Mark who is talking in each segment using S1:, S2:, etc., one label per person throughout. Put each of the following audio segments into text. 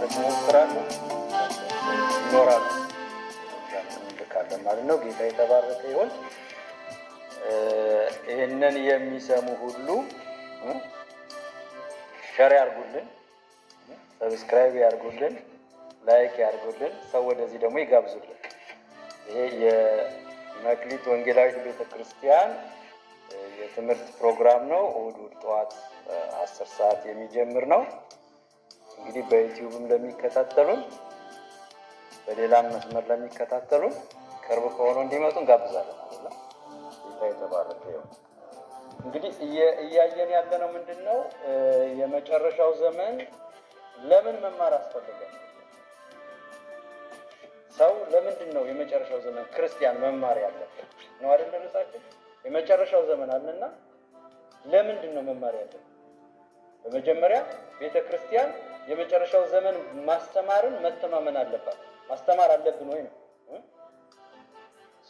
S1: ለማድረግ እንሞክራለን። ይኖራሉ እንልካለን ማለት ነው። ጌታ የተባረከ ይሁን። ይህንን የሚሰሙ ሁሉ ሸር ያርጉልን፣ ሰብስክራይብ ያርጉልን፣ ላይክ ያርጉልን፣ ሰው ወደዚህ ደግሞ ይጋብዙልን። ይሄ የመክሊት ወንጌላዊት ቤተክርስቲያን የትምህርት ፕሮግራም ነው። እሑድ ጠዋት 10 ሰዓት የሚጀምር ነው። እንግዲህ በዩቲዩብም ለሚከታተሉን በሌላም መስመር ለሚከታተሉን ቅርብ ከሆኑ እንዲመጡ እንጋብዛለን ማለት ነው። ጌታ የተባረከ ይሁን። እንግዲህ እያየን ያለነው ምንድነው? የመጨረሻው ዘመን ለምን መማር አስፈልገ? ሰው ለምንድን ነው የመጨረሻው ዘመን ክርስቲያን መማር ያለበት ነው አይደል? ርዕሳችን የመጨረሻው ዘመን አለና ለምንድን ነው መማር ያለበት? በመጀመሪያ ቤተክርስቲያን የመጨረሻው ዘመን ማስተማርን መተማመን አለባት። ማስተማር አለብን ወይ ነው።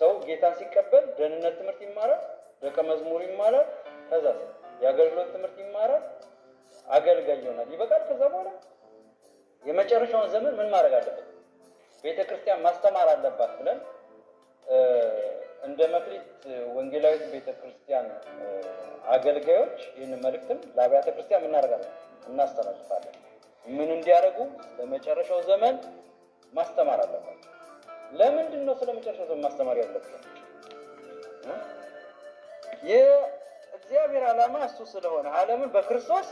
S1: ሰው ጌታን ሲቀበል ደህንነት ትምህርት ይማራል፣ ደቀ መዝሙር ይማራል፣ ከዛ የአገልግሎት ትምህርት ይማራል፣ አገልጋይ ይሆናል። ይበቃል። ከዛ በኋላ የመጨረሻውን ዘመን ምን ማድረግ አለበት? ቤተክርስቲያን ማስተማር አለባት ብለን እንደ መክሊት ወንጌላዊት ቤተክርስቲያን አገልጋዮች ይህን መልእክትም ለአብያተ ክርስቲያን እናደርጋለን፣ እናስተላልፋለን። ምን እንዲያደርጉ? ለመጨረሻው ዘመን ማስተማር አለባቸው። ለምንድን ነው ስለ መጨረሻው ዘመን ማስተማር ያለባቸው? የእግዚአብሔር ዓላማ እሱ ስለሆነ ዓለምን በክርስቶስ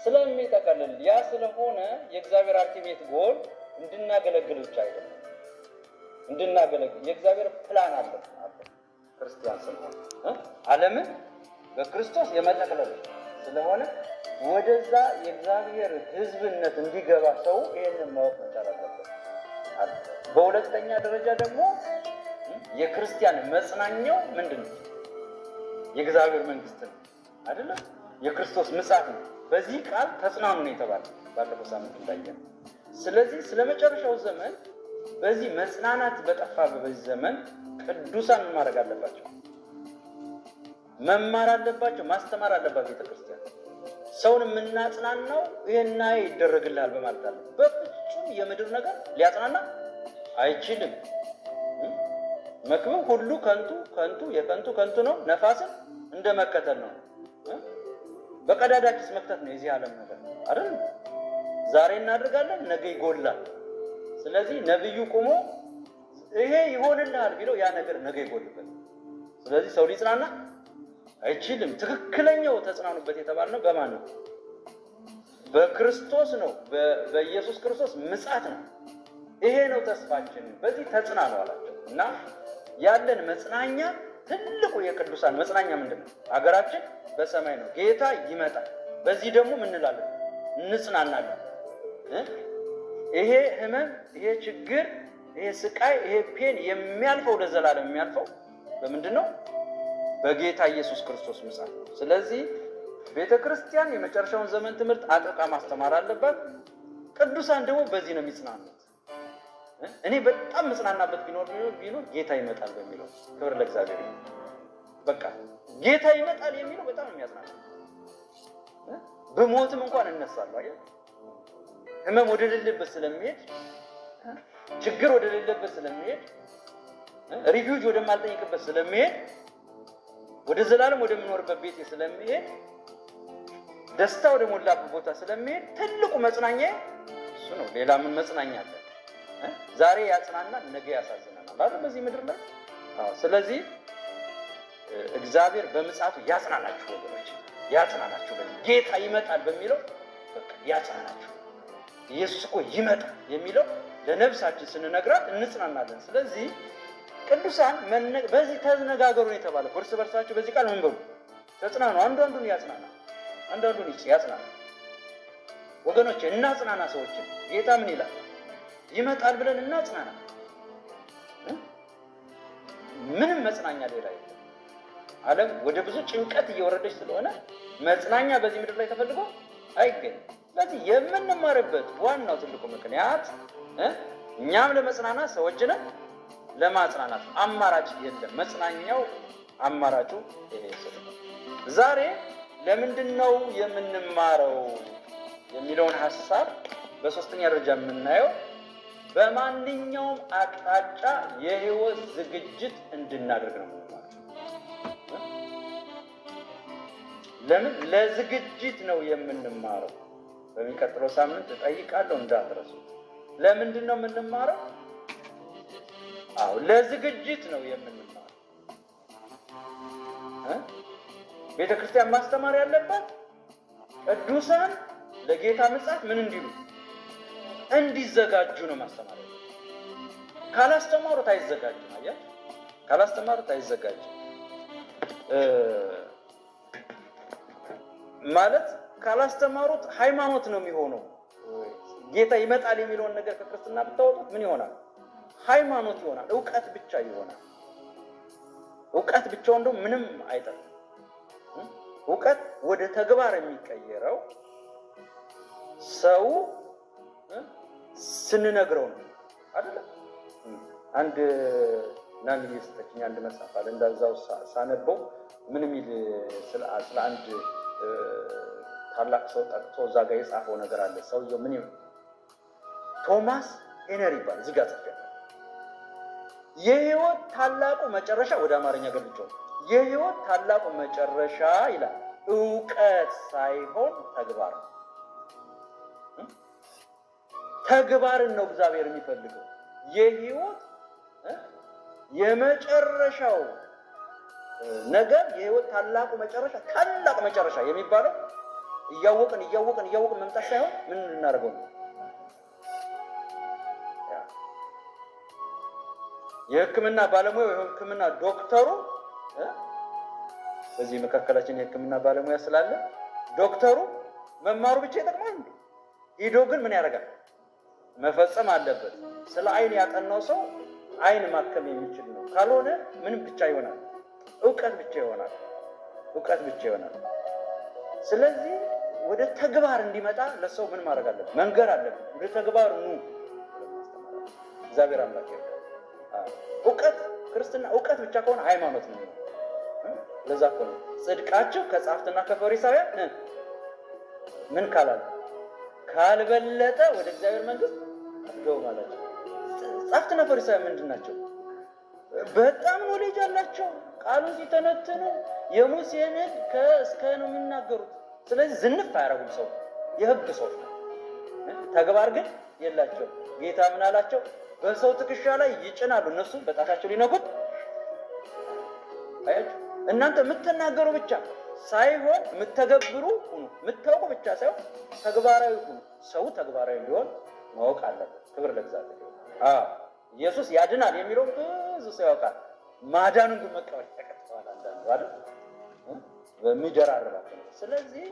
S1: ስለሚጠቀልል ያ ስለሆነ የእግዚአብሔር አልቲሜት ጎል እንድናገለግል ብቻ አይደለም፣ እንድናገለግል የእግዚአብሔር ፕላን አለ። ክርስቲያን ስለሆነ ዓለምን በክርስቶስ የመጠቅለል ስለሆነ ወደዛ የእግዚአብሔር ሕዝብነት እንዲገባ ሰው ይሄንን ማወቅ መቻል አለበት። በሁለተኛ ደረጃ ደግሞ የክርስቲያን መጽናኛው ምንድን ነው? የእግዚአብሔር መንግስት ነው አይደለም? የክርስቶስ ምጽአት ነው። በዚህ ቃል ተጽናኑ ነው የተባለ ባለፈው ሳምንት እንዳየን። ስለዚህ ስለመጨረሻው ዘመን በዚህ መጽናናት በጠፋ በዚህ ዘመን ቅዱሳን ማድረግ አለባቸው፣ መማር አለባቸው፣ ማስተማር አለባቸው። ቤተክርስቲያን ሰውን የምናጽናናው ይሄና ይደረግልሃል በማለት አለ። በፍጹም የምድር ነገር ሊያጽናና አይችልም። መክብብ ሁሉ ከንቱ የከንቱ ከንቱ ነው፣ ነፋስን እንደ መከተል ነው። በቀዳዳ ኪስ መክተት ነው የዚህ ዓለም ነገር አይደል? ዛሬ እናደርጋለን፣ ነገ ይጎላል። ስለዚህ ነብዩ ቆሞ ይሄ ይሆንልሃል ቢለው ያ ነገር ነገ ይጎልበት። ስለዚህ ሰው ሊጽናና አይችልም። ትክክለኛው ተጽናኑበት የተባልነው በማን ነው? በክርስቶስ ነው። በኢየሱስ ክርስቶስ ምጽአት ነው። ይሄ ነው ተስፋችን፣ በዚህ ተጽናኑ አላቸው። እና ያለን መጽናኛ ትልቁ የቅዱሳን መጽናኛ ምንድነው? ሀገራችን በሰማይ ነው። ጌታ ይመጣል። በዚህ ደግሞ ምን እንላለን? እንጽናናለን። ይሄ ህመም፣ ይሄ ችግር፣ ይሄ ስቃይ፣ ይሄ ፔን የሚያልፈው ለዘላለም የሚያልፈው በምንድን ነው? በጌታ ኢየሱስ ክርስቶስ ምጽአት። ስለዚህ ቤተክርስቲያን የመጨረሻውን ዘመን ትምህርት አጥብቃ ማስተማር አለባት። ቅዱሳን ደግሞ በዚህ ነው የሚጽናኑት። እኔ በጣም መጽናናበት ቢኖር ጌታ ይመጣል በሚለው ክብር ለእግዚአብሔር ይሁን። በቃ ጌታ ይመጣል የሚለው በጣም የሚያጽናና በሞትም እንኳን እነሳለሁ አይደል? ህመም ወደ ሌለበት ስለሚሄድ፣ ችግር ወደ ሌለበት ስለሚሄድ፣ ሪፊውጅ ወደማልጠይቅበት ስለሚሄድ፣ ወደ ዘላለም ወደምኖርበት ቤቴ ስለሚሄድ፣ ደስታ ወደ ሞላበት ቦታ ስለሚሄድ ትልቁ መጽናኛ እሱ ነው። ሌላ ምን መጽናኛ አለ? ዛሬ ያጽናናል፣ ነገ ያሳዝናል ማለት በዚህ ምድር ላይ። ስለዚህ እግዚአብሔር በምጽአቱ ያጽናናችሁ ወገኖች፣ ያጽናናችሁ። ጌታ ይመጣል በሚለው በቃ ያጽናናችሁ። ኢየሱስ እኮ ይመጣል የሚለው ለነፍሳችን ስንነግራት እንጽናናለን። ስለዚህ ቅዱሳን በዚህ ተነጋገሩ ነው የተባለው። እርስ በርሳችሁ በዚህ ቃል ምን በሉ? ተጽናኑ። አንዱ አንዱን ያጽናና፣ አንዱ አንዱን ያጽናና። ወገኖች እናጽናና። ሰዎችን ጌታ ምን ይላል? ይመጣል ብለን እናጽናና። ምንም መጽናኛ ሌላ የለም። ዓለም ወደ ብዙ ጭንቀት እየወረደች ስለሆነ መጽናኛ በዚህ ምድር ላይ ተፈልጎ አይገኝም። ስለዚህ የምንማርበት ዋናው ትልቁ ምክንያት እኛም ለመጽናናት ሰዎችንም ለማጽናናት አማራጭ የለም። መጽናኛው አማራጩ ይሄ ነው። ዛሬ ለምንድን ነው የምንማረው የሚለውን ሐሳብ በሶስተኛ ደረጃ የምናየው በማንኛውም አቅጣጫ የህይወት ዝግጅት እንድናደርግ ነው ማለት ነው። ለምን? ለዝግጅት ነው የምንማረው። በሚቀጥለው ሳምንት እጠይቃለሁ እንዳትረሱ። ለምንድን ነው የምንማረው? ለዝግጅት ነው የምንማረው። ቤተ ክርስቲያን ማስተማር ያለባት ቅዱሳን ለጌታ ምጽአት ምን እንዲሉ እንዲዘጋጁ ነው ማስተማር ያለባት። ካላስተማሩት አይዘጋጅም። አያችሁ፣ ካላስተማሩት አይዘጋጅም ማለት ካላስተማሩት ሃይማኖት ነው የሚሆነው። ጌታ ይመጣል የሚለውን ነገር ከክርስትና ብታወጡት ምን ይሆናል? ሃይማኖት ይሆናል። እውቀት ብቻ ይሆናል። እውቀት ብቻውን ደግሞ ምንም አይጠቅም። እውቀት ወደ ተግባር የሚቀየረው ሰው ስንነግረው ነው አይደል? አንድ ናን የሰጠችኝ አንድ መጽሐፍ አለ። እንደዛው ሳነበው ምን የሚል ስለ አንድ ታላቅ ሰው ጠቅቶ እዛ ጋር የጻፈው ነገር አለ። ሰውየው ምን ይሆን? ቶማስ ሄነሪ ይባላል። እዚህ ጋር ጽፌ የህይወት ታላቁ መጨረሻ ወደ አማርኛ ገልጬው የህይወት ታላቁ መጨረሻ ይላል እውቀት ሳይሆን ተግባር ነው። ተግባርን ነው እግዚአብሔር የሚፈልገው። የህይወት የመጨረሻው ነገር የህይወት ታላቁ መጨረሻ ታላቅ መጨረሻ የሚባለው እያወቅን መምጣት ሳይሆን ምን እናደርገው ነው? የህክምና ባለሙያ ወይ ህክምና ዶክተሩ በዚህ መካከላችን የህክምና ባለሙያ ስላለ ዶክተሩ መማሩ ብቻ ይጠቅማል እንዴ? ሄዶ ግን ምን ያደርጋል? መፈጸም አለበት። ስለ አይን ያጠናው ሰው አይን ማከም የሚችል ነው። ካልሆነ ምንም ብቻ ይሆናል፣ እውቀት ብቻ ይሆናል። ስለዚህ ወደ ተግባር እንዲመጣ ለሰው ምን ማድረግ አለበት? መንገር አለበት። ወደ ተግባር ኑ። እግዚአብሔር አምላክ ይርዳ። እውቀት ክርስትና እውቀት ብቻ ከሆነ ሃይማኖት ነው። ለዛ እኮ ነው ጽድቃችሁ ከጻፍትና ከፈሪሳውያን ምን ካልበለጠ ወደ እግዚአብሔር መንግስት አትገቡ ማለት ነው። ጻፍትና ፈሪሳውያን ምንድን ናቸው? በጣም ኖሌጅ አላቸው። ቃሉን ሲተነትኑ የሙሴን ሕግ ከእስከ ነው የሚናገሩት። ስለዚህ ዝንፍ አያረጉም። ሰው የህግ ሰው ነው። ተግባር ግን የላቸው። ጌታ ምን አላቸው? በሰው ትከሻ ላይ ይጭናሉ፣ እነሱ በጣታቸው ሊነኩት። አያችሁ፣ እናንተ የምትናገሩ ብቻ ሳይሆን የምትተገብሩ ሁኑ። የምታውቁ ብቻ ሳይሆን ተግባራዊ ሁኑ። ሰው ተግባራዊ እንዲሆን ማወቅ አለበት። ክብር ለእግዚአብሔር። ኢየሱስ ያድናል የሚለው ብዙ ሰው ያውቃል። ማዳኑን ግን መቀበል ተቀጥተዋል አንዳንዱ አይደል? በሚደራረባቸው። ስለዚህ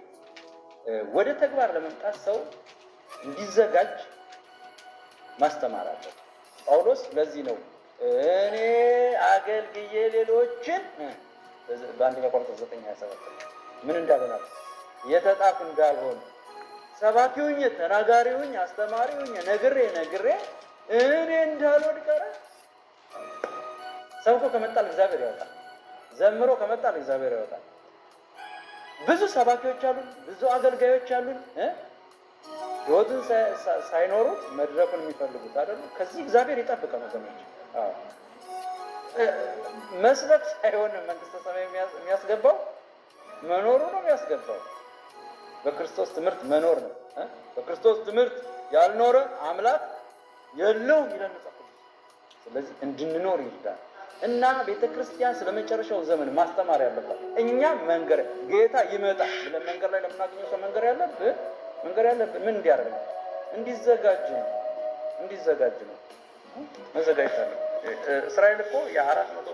S1: ወደ ተግባር ለመምጣት ሰው እንዲዘጋጅ ማስተማር አለበት። ጳውሎስ ለዚህ ነው እኔ አገልግዬ ሌሎችን በአንደኛ ቆሮንቶስ 9:27 ምን እንዳልሆናል የተጣፍ እንዳልሆን ሰባኪ ሁኜ ተናጋሪ ሁኜ አስተማሪ ሁኜ ነግሬ እኔ እንዳልወድቅ ቀረ። ሰብኮ ከመጣል እግዚአብሔር ያወጣል። ዘምሮ ከመጣል እግዚአብሔር ያወጣል። ብዙ ሰባኪዎች አሉን፣ ብዙ አገልጋዮች አሉን ህይወትን ሳይኖሩት መድረኩን የሚፈልጉት አይደሉ? ከዚህ እግዚአብሔር ይጠብቀን ወገኖች። መስበክ ሳይሆን መንግስተ ሰማይ የሚያስገባው መኖሩ ነው የሚያስገባው። በክርስቶስ ትምህርት መኖር ነው። በክርስቶስ ትምህርት ያልኖረ አምላክ የለውም ይላል መጽሐፍ ቅዱስ። ስለዚህ እንድንኖር ይርዳል እና ቤተክርስቲያን ስለመጨረሻው ዘመን ማስተማር ያለባት እኛ መንገር ጌታ ይመጣል ብለን መንገር ላይ ለምናገኘው ሰው መንገር ያለብን ምን እንዲያደርግ ነው? እንዲዘጋጅ ነው። መዘጋጀት አለ። እስራኤል እኮ የ400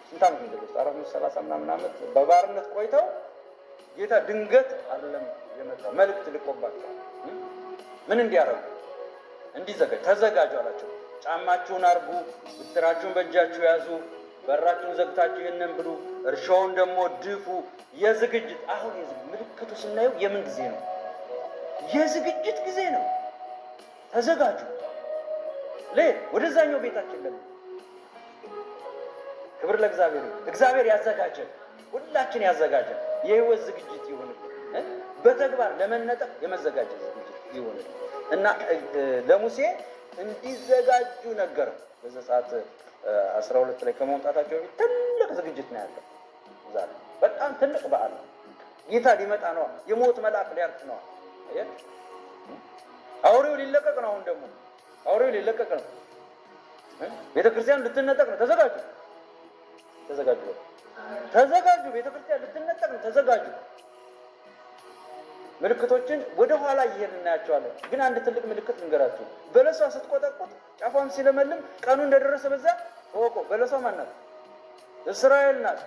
S1: ስንት ዓመት እንደደረሰ 430 ምናምን ዓመት በባርነት ቆይተው ጌታ ድንገት አይደለም የመጣው፣ መልእክት ልቆባቸው ምን እንዲያደርጉ ተዘጋጁ አላቸው። ጫማችሁን አርጉ፣ ብትራችሁን በእጃችሁ ያዙ፣ በራችሁን ዘግታችሁ ይህንን ብሉ፣ እርሻውን ደግሞ ድፉ። የዝግጅት አሁን ምልክቱ ስናየው የምን ጊዜ ነው? የዝግጅት ጊዜ ነው። ተዘጋጁ። ወደዛኛው ቤታችን ለምን? ክብር ለእግዚአብሔር። እግዚአብሔር ያዘጋጀን፣ ሁላችን ያዘጋጀን። የህይወት ዝግጅት ይሁንልን። በተግባር ለመነጠቅ የመዘጋጀት ዝግጅት ይሁንልን። እና ለሙሴ እንዲዘጋጁ ነገረው። በዚህ ሰዓት 12 ላይ ከመውጣታቸው በፊት ትልቅ ዝግጅት ነው ያለው። ዛሬ በጣም ትልቅ በዓል ነው። ጌታ ሊመጣ ነው። የሞት መልአክ ሊያርፍ ነው። አውሬው ሊለቀቅ ነው። አሁን ደግሞ አውሬው ሊለቀቅ ነው። ቤተክርስቲያን ልትነጠቅ ነው። ተዘጋጁ፣ ተዘጋጁ፣ ተዘጋጁ። ቤተክርስቲያን ልትነጠቅ ነው። ተዘጋጁ። ምልክቶችን ወደ ኋላ እየሄድን እናያቸዋለን። ግን አንድ ትልቅ ምልክት ልንገራችሁ። በለሷ ስትቆጠቁጥ ጫፏም ሲለመልም ቀኑ እንደደረሰ በዛ ወቆ። በለሷ ማን ናት? እስራኤል ናት።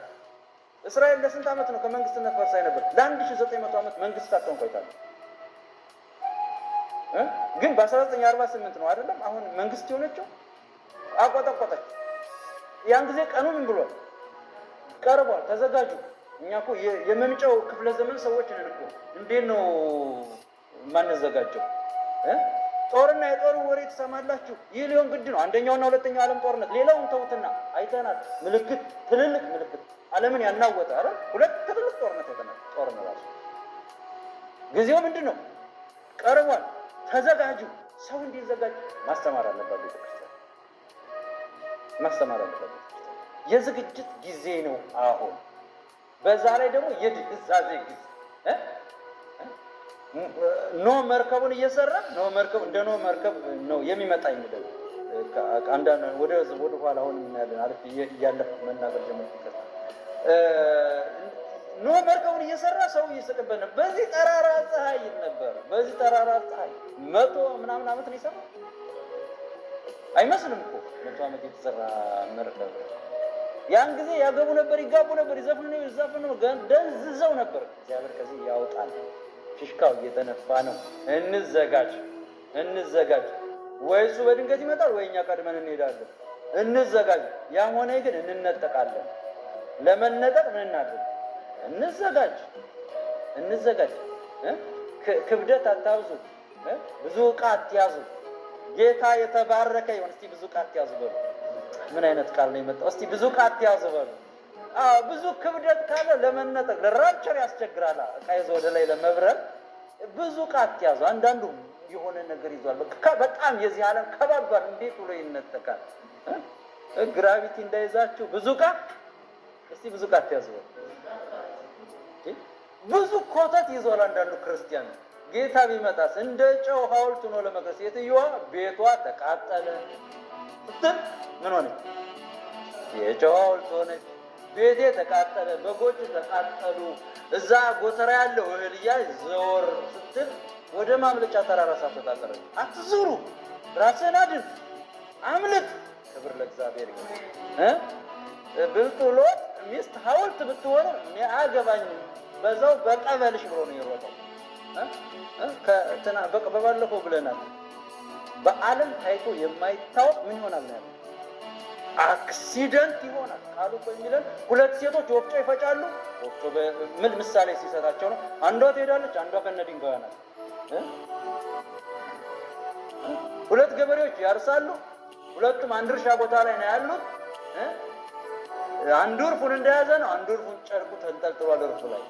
S1: እስራኤል ለስንት ዓመት ነው ከመንግስትነት ፈርሳ ነበር? ለ1900 ዓመት መንግስት አጥተው ቆይታለች። ግን በ1948 ነው አይደለም አሁን መንግስት የሆነችው። አቆጠቆጠች። ያን ጊዜ ቀኑ ምን ብሏል? ቀርቧል። ተዘጋጁ። እኛ እኮ የመምጫው ክፍለ ዘመን ሰዎች ነን እኮ። እንዴት ነው ማንዘጋጀው? ጦርና የጦር ወሬ ትሰማላችሁ። ይህ ሊሆን ግድ ነው። አንደኛውና ሁለተኛው ዓለም ጦርነት፣ ሌላውን ተውትና አይተናል። ምልክት፣ ትልልቅ ምልክት ዓለምን ያናወጠ አይደል? ሁለት ትልልቅ ጦርነት አይተናል። ጦርነት ራሱ ጊዜው ምንድን ነው? ቀርቧል። ተዘጋጁ። ሰው እንዲዘጋጅ ማስተማር አለበት ቤተክርስቲያን፣ ማስተማር አለበት። የዝግጅት ጊዜ ነው አሁን። በዛ ላይ ደግሞ የድህዛዜ ጊዜ ኖህ መርከቡን እየሰራ ኖህ መርከብ እንደ ኖህ መርከብ ነው የሚመጣ የሚለው አንዳንድ ወደ ኋላ አሁን እናያለን። አሪፍ እያለፈ መናገር ጀመረ። ኖህ መርከቡን እየሰራ ሰው እየሰቀበ ነበር። በዚህ ጠራራ ፀሐይ ነበር። በዚህ ጠራራ ፀሐይ 100 ምናምን ዓመት ነው ይሰራ አይመስልም እኮ 100 ዓመት የተሰራ መርከብ። ያን ጊዜ ያገቡ ነበር፣ ይጋቡ ነበር፣ ይዘፍኑ ነበር፣ ደንዝዘው ነበር። እግዚአብሔር ከዚህ ያውጣል። ፊሽካው እየተነፋ ነው። እንዘጋጅ፣ እንዘጋጅ። ወይ እሱ በድንገት ይመጣል ወይ እኛ ቀድመን እንሄዳለን። እንዘጋጅ። ያም ሆነ ግን እንነጠቃለን። ለመነጠቅ ምን እናድርግ? እንዘጋጅ፣ እንዘጋጅ። ክብደት አታብዙ፣ ብዙ ዕቃ አትያዙ። ጌታ የተባረከ ይሁን። እስቲ ብዙ ዕቃ አትያዙ በሉ። ምን አይነት ቃል ነው የመጣው? እስቲ ብዙ ዕቃ አትያዙ በሉ። ብዙ ክብደት ካለ ለመነጠቅ ለራፕቸር ያስቸግራል። ዕቃ ይዞ ወደ ላይ ለመብረር ብዙ ዕቃ አትያዙ። አንዳንዱ የሆነ ነገር ይዟል። በጣም የዚህ ዓለም ከባዷል። እንዴት ብሎ ይነጠቃል? ግራቪቲ እንዳይዛችሁ ብዙ ዕቃ። እስቲ ብዙ ዕቃ አትያዙ በሉ። ብዙ ኮተት ይዟል አንዳንዱ ክርስቲያን። ጌታ ቢመጣስ እንደ ጨው ሐውልት ሆኖ ለመቅረስ የትየዋ ቤቷ ተቃጠለ ስትል ምን ሆነች? የጨው ሐውልት ሆነች። ቤቴ ተቃጠለ፣ በጎች ተቃጠሉ፣ እዛ ጎተራ ያለው እህል እያለች ዘወር ስትል ወደ ማምለጫ ተራራ ሳትወጣጠረ አትዙሩ፣ ራስህን አድን፣ አምልጥ። ክብር ለእግዚአብሔር ይሁን። ብልጡ ሎጥ ሚስት ሐውልት ብትሆን እኔ አያገባኝም በዛው በቀበልሽ ብሎ ነው የሮጠው። በባለፈው ብለናል። በዓለም ታይቶ የማይታወቅ ምን ይሆናል ነው ያለው? አክሲደንት ይሆናል። ቃሉ እኮ የሚለን ሁለት ሴቶች ወፍጮ ይፈጫሉ። ወፍጮ ምን ምሳሌ ሲሰጣቸው ነው? አንዷ ትሄዳለች፣ አንዷ ከነ ድንጋዩ ናት። ሁለት ገበሬዎች ያርሳሉ። ሁለቱም አንድ እርሻ ቦታ ላይ ነው ያሉት። አንዱ እርፉን እንደያዘ ነው፣ አንዱ እርፉን ጨርቁ ተንጠልጥሏል እርፉ ላይ።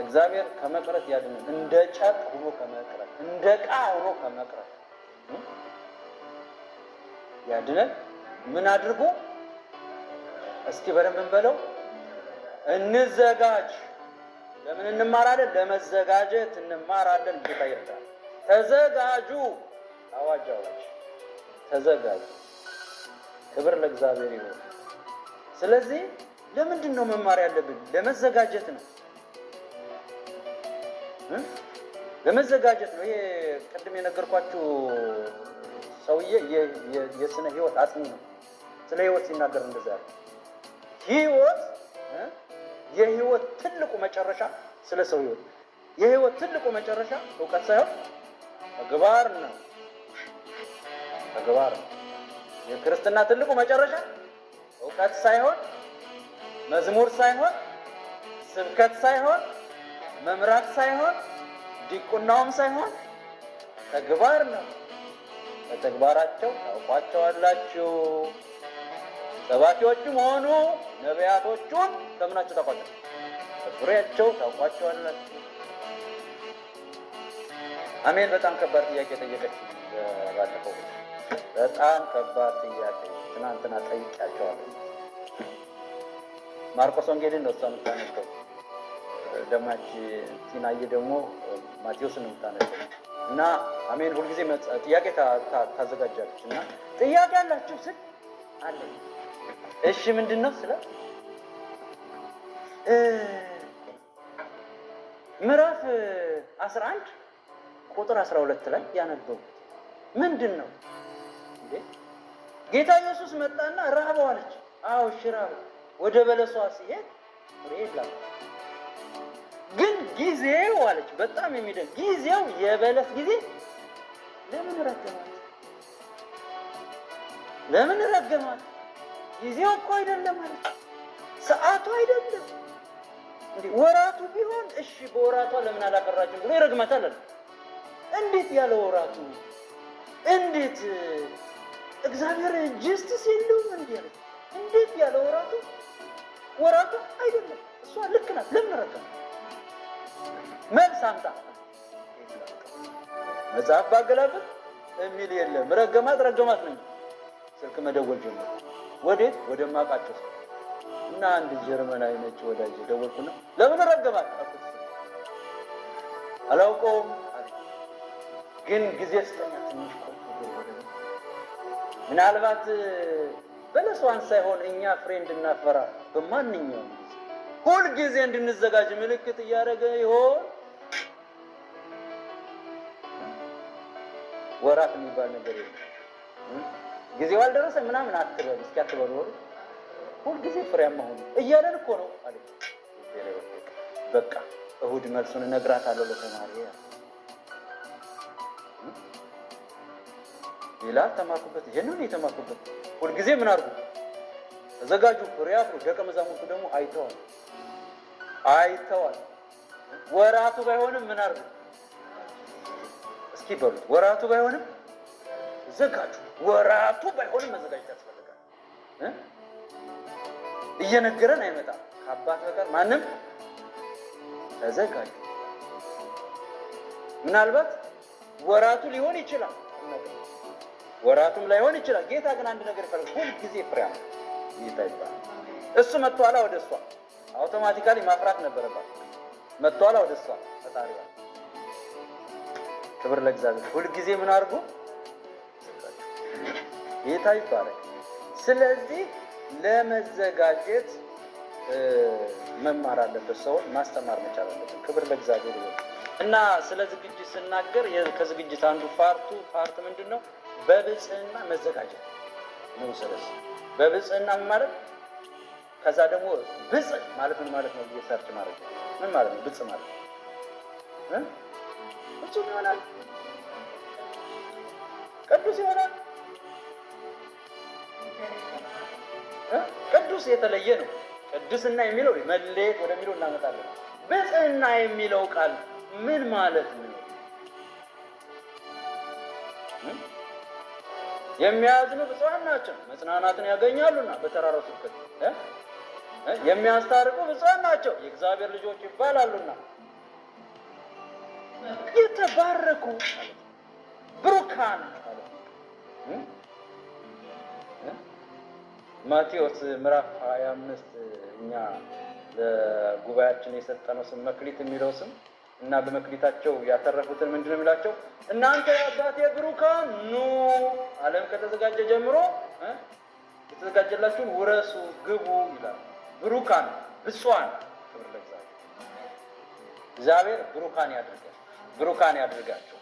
S1: እግዚአብሔር ከመቅረት ያድነን። እንደ ጨርቅ ሆኖ ከመቅረት፣ እንደ ዕቃ ሆኖ ከመቅረት ያድነን። ምን አድርጉ? እስኪ በደንብ እንበለው። እንዘጋጅ። ለምን እንማራለን? ለመዘጋጀት እንማራለን። ጌታ ይርዳል። ተዘጋጁ። አዋጅ አዋጅ፣ ተዘጋጁ። ክብር ለእግዚአብሔር ይሁን። ስለዚህ ለምንድን ነው መማር ያለብን? ለመዘጋጀት ነው። ለመዘጋጀት ነው። ይሄ ቅድም የነገርኳችሁ ሰውዬ የስነ ህይወት አጥኚ ነው። ስለ ህይወት ሲናገር እንደዛ ያለ ህይወት የህይወት ትልቁ መጨረሻ ስለ ሰው ህይወት የህይወት ትልቁ መጨረሻ እውቀት ሳይሆን ተግባር ነው። ተግባር ነው። የክርስትና ትልቁ መጨረሻ እውቀት ሳይሆን መዝሙር ሳይሆን ስብከት ሳይሆን መምራት ሳይሆን ዲቁናውም ሳይሆን ተግባር ነው። በተግባራቸው ታውቋቸዋላችሁ። ሰባኪዎቹም ሆኑ ነቢያቶቹን ከምናቸው ታውቋቸው? በፍሬያቸው ታውቋቸዋላችሁ። አሜን። በጣም ከባድ ጥያቄ ጠየቀች። ባለፈው በጣም ከባድ ጥያቄ ትናንትና ጠይቄያቸዋለሁ። ማርቆስ ወንጌልን ነው እሷ የምታነበው፣ ደማች ቲናዬ ደግሞ ማቴዎስን ነው የምታነበው። እና አሜን ሁልጊዜ ጥያቄ ታዘጋጃለች። እና ጥያቄ ያላችሁ ስል አለ። እሺ ምንድን ነው ስለ ምዕራፍ 11 ቁጥር 12 ላይ ያነበቡት ምንድን ነው? ጌታ ኢየሱስ መጣና ራበው አለች። አዎ እሺ ራበው። ወደ በለሷ ሲሄድ ፍሬ የለም። ግን ጊዜው አለች፣ በጣም የሚደንቅ ጊዜው የበለስ ጊዜ ለምን ረገማት? ለምን ረገማት? ጊዜው እኮ አይደለም አለች፣ ሰዓቱ አይደለም እንዴ። ወራቱ ቢሆን እሺ በወራቷ ለምን አላፈራችም ብሎ ይረግማታል አለ። እንዴት ያለ ወራቱ? እንዴት እግዚአብሔር ጀስቲስ የለውም እንዴ አለች። እንዴት ያለ ወራቱ? ወራቱ አይደለም፣ እሷ ልክ ናት። ለምን ረገማት? መልስ አምጣ። መጽሐፍ ባገላበት የሚል የለም። ረገማት ነኝ። ስልክ መደወል ጀመረ። ወዴት? ወደማውቃቸው ሰው እና አንድ ጀርመናዊ ነጭ ወዳጅ ደወልኩና ለምን ረገማት አልኩት። አላውቀውም ግን ጊዜ ስጠኛ ትንሽ ቆይ። ምናልባት በለሷን ሳይሆን እኛ ፍሬ እንድናፈራ በማንኛውም ጊዜ ሁል ጊዜ እንድንዘጋጅ ምልክት እያደረገ ይሆን? ወራት የሚባል ነገር የለም። ጊዜው አልደረሰ ምናምን አትበሉ፣ እስኪ አትበሉ። ሁል ጊዜ ፍሬያማ ሆኑ እያለን እኮ ነው አለ። በቃ እሁድ መልሱን እነግራታለሁ ለተማሪ ሌላ ተማርኩበት። ይሄንን የተማርኩበት ሁል ጊዜ ምን አድርጉ? ተዘጋጁ፣ ፍሬ አፍሩ። ደቀ መዛሙርቱ ደግሞ አይተዋል። ወራቱ ባይሆንም ምን አድርጉ? እስኪ በሉት። ወራቱ ባይሆንም ዘጋጁ። ወራቱ ባይሆንም መዘጋጀት ያስፈልጋል። እየነገረን አይመጣም ከአባት በቀር ማንም። ተዘጋጁ። ምናልባት ወራቱ ሊሆን ይችላል፣ ወራቱም ላይሆን ይችላል። ጌታ ግን አንድ ነገር ይፈልጋል፣ ሁል ጊዜ ፍሬያማ ጌታ ይባላል። እሱ መጥቷላ ወደ እሷ አውቶማቲካሊ ማፍራት ነበረባት። መጥቷላ ወደ እሷ ፈጣሪዋ። ክብር ለእግዚአብሔር። ሁል ጊዜ ምን አድርጉ? ጌታ ይባላል። ስለዚህ ለመዘጋጀት መማር አለበት፣ ሰውን ማስተማር መቻል አለበት። ክብር ለእግዚአብሔር ይሁን። እና ስለ ዝግጅት ስናገር ከዝግጅት አንዱ ፓርት ምንድን ነው? በብጽዕና መዘጋጀት ነው። ስለዚህ በብጽዕና ማለት ከዛ ደግሞ ብጽዕ ማለት ምን ማለት ነው? እየሰርች ማለት ነው። ምን ማለት ነው? ብጽዕ ማለት ብፁዕ ይሆናል፣ ቅዱስ ይሆናል። ቅዱስ የተለየ ነው። ቅድስና የሚለው መለየት ወደሚለው እናመጣለን። ብጽዕና የሚለው ቃል ምን ማለት ነው? የሚያዝኑ ብፁዓን ናቸው መጽናናትን ያገኛሉና በተራራው ስብከት። የሚያስታርቁ ብፁዓን ናቸው የእግዚአብሔር ልጆች ይባላሉና። የተባረኩ ብሩካን ማቴዎስ ምዕራፍ 25 እኛ ለጉባኤያችን የሰጠነው ስም መክሊት የሚለው ስም እና በመክሊታቸው ያተረፉትን ምንድነው የሚላቸው? እናንተ የአባቴ ብሩካን ኑ፣ ዓለም ከተዘጋጀ ጀምሮ የተዘጋጀላችሁን ውረሱ፣ ግቡ ይላል። ብሩካን ብፁዓን። ክብር ለእግዚአብሔር። እግዚአብሔር ብሩካን ያድርጋቸው።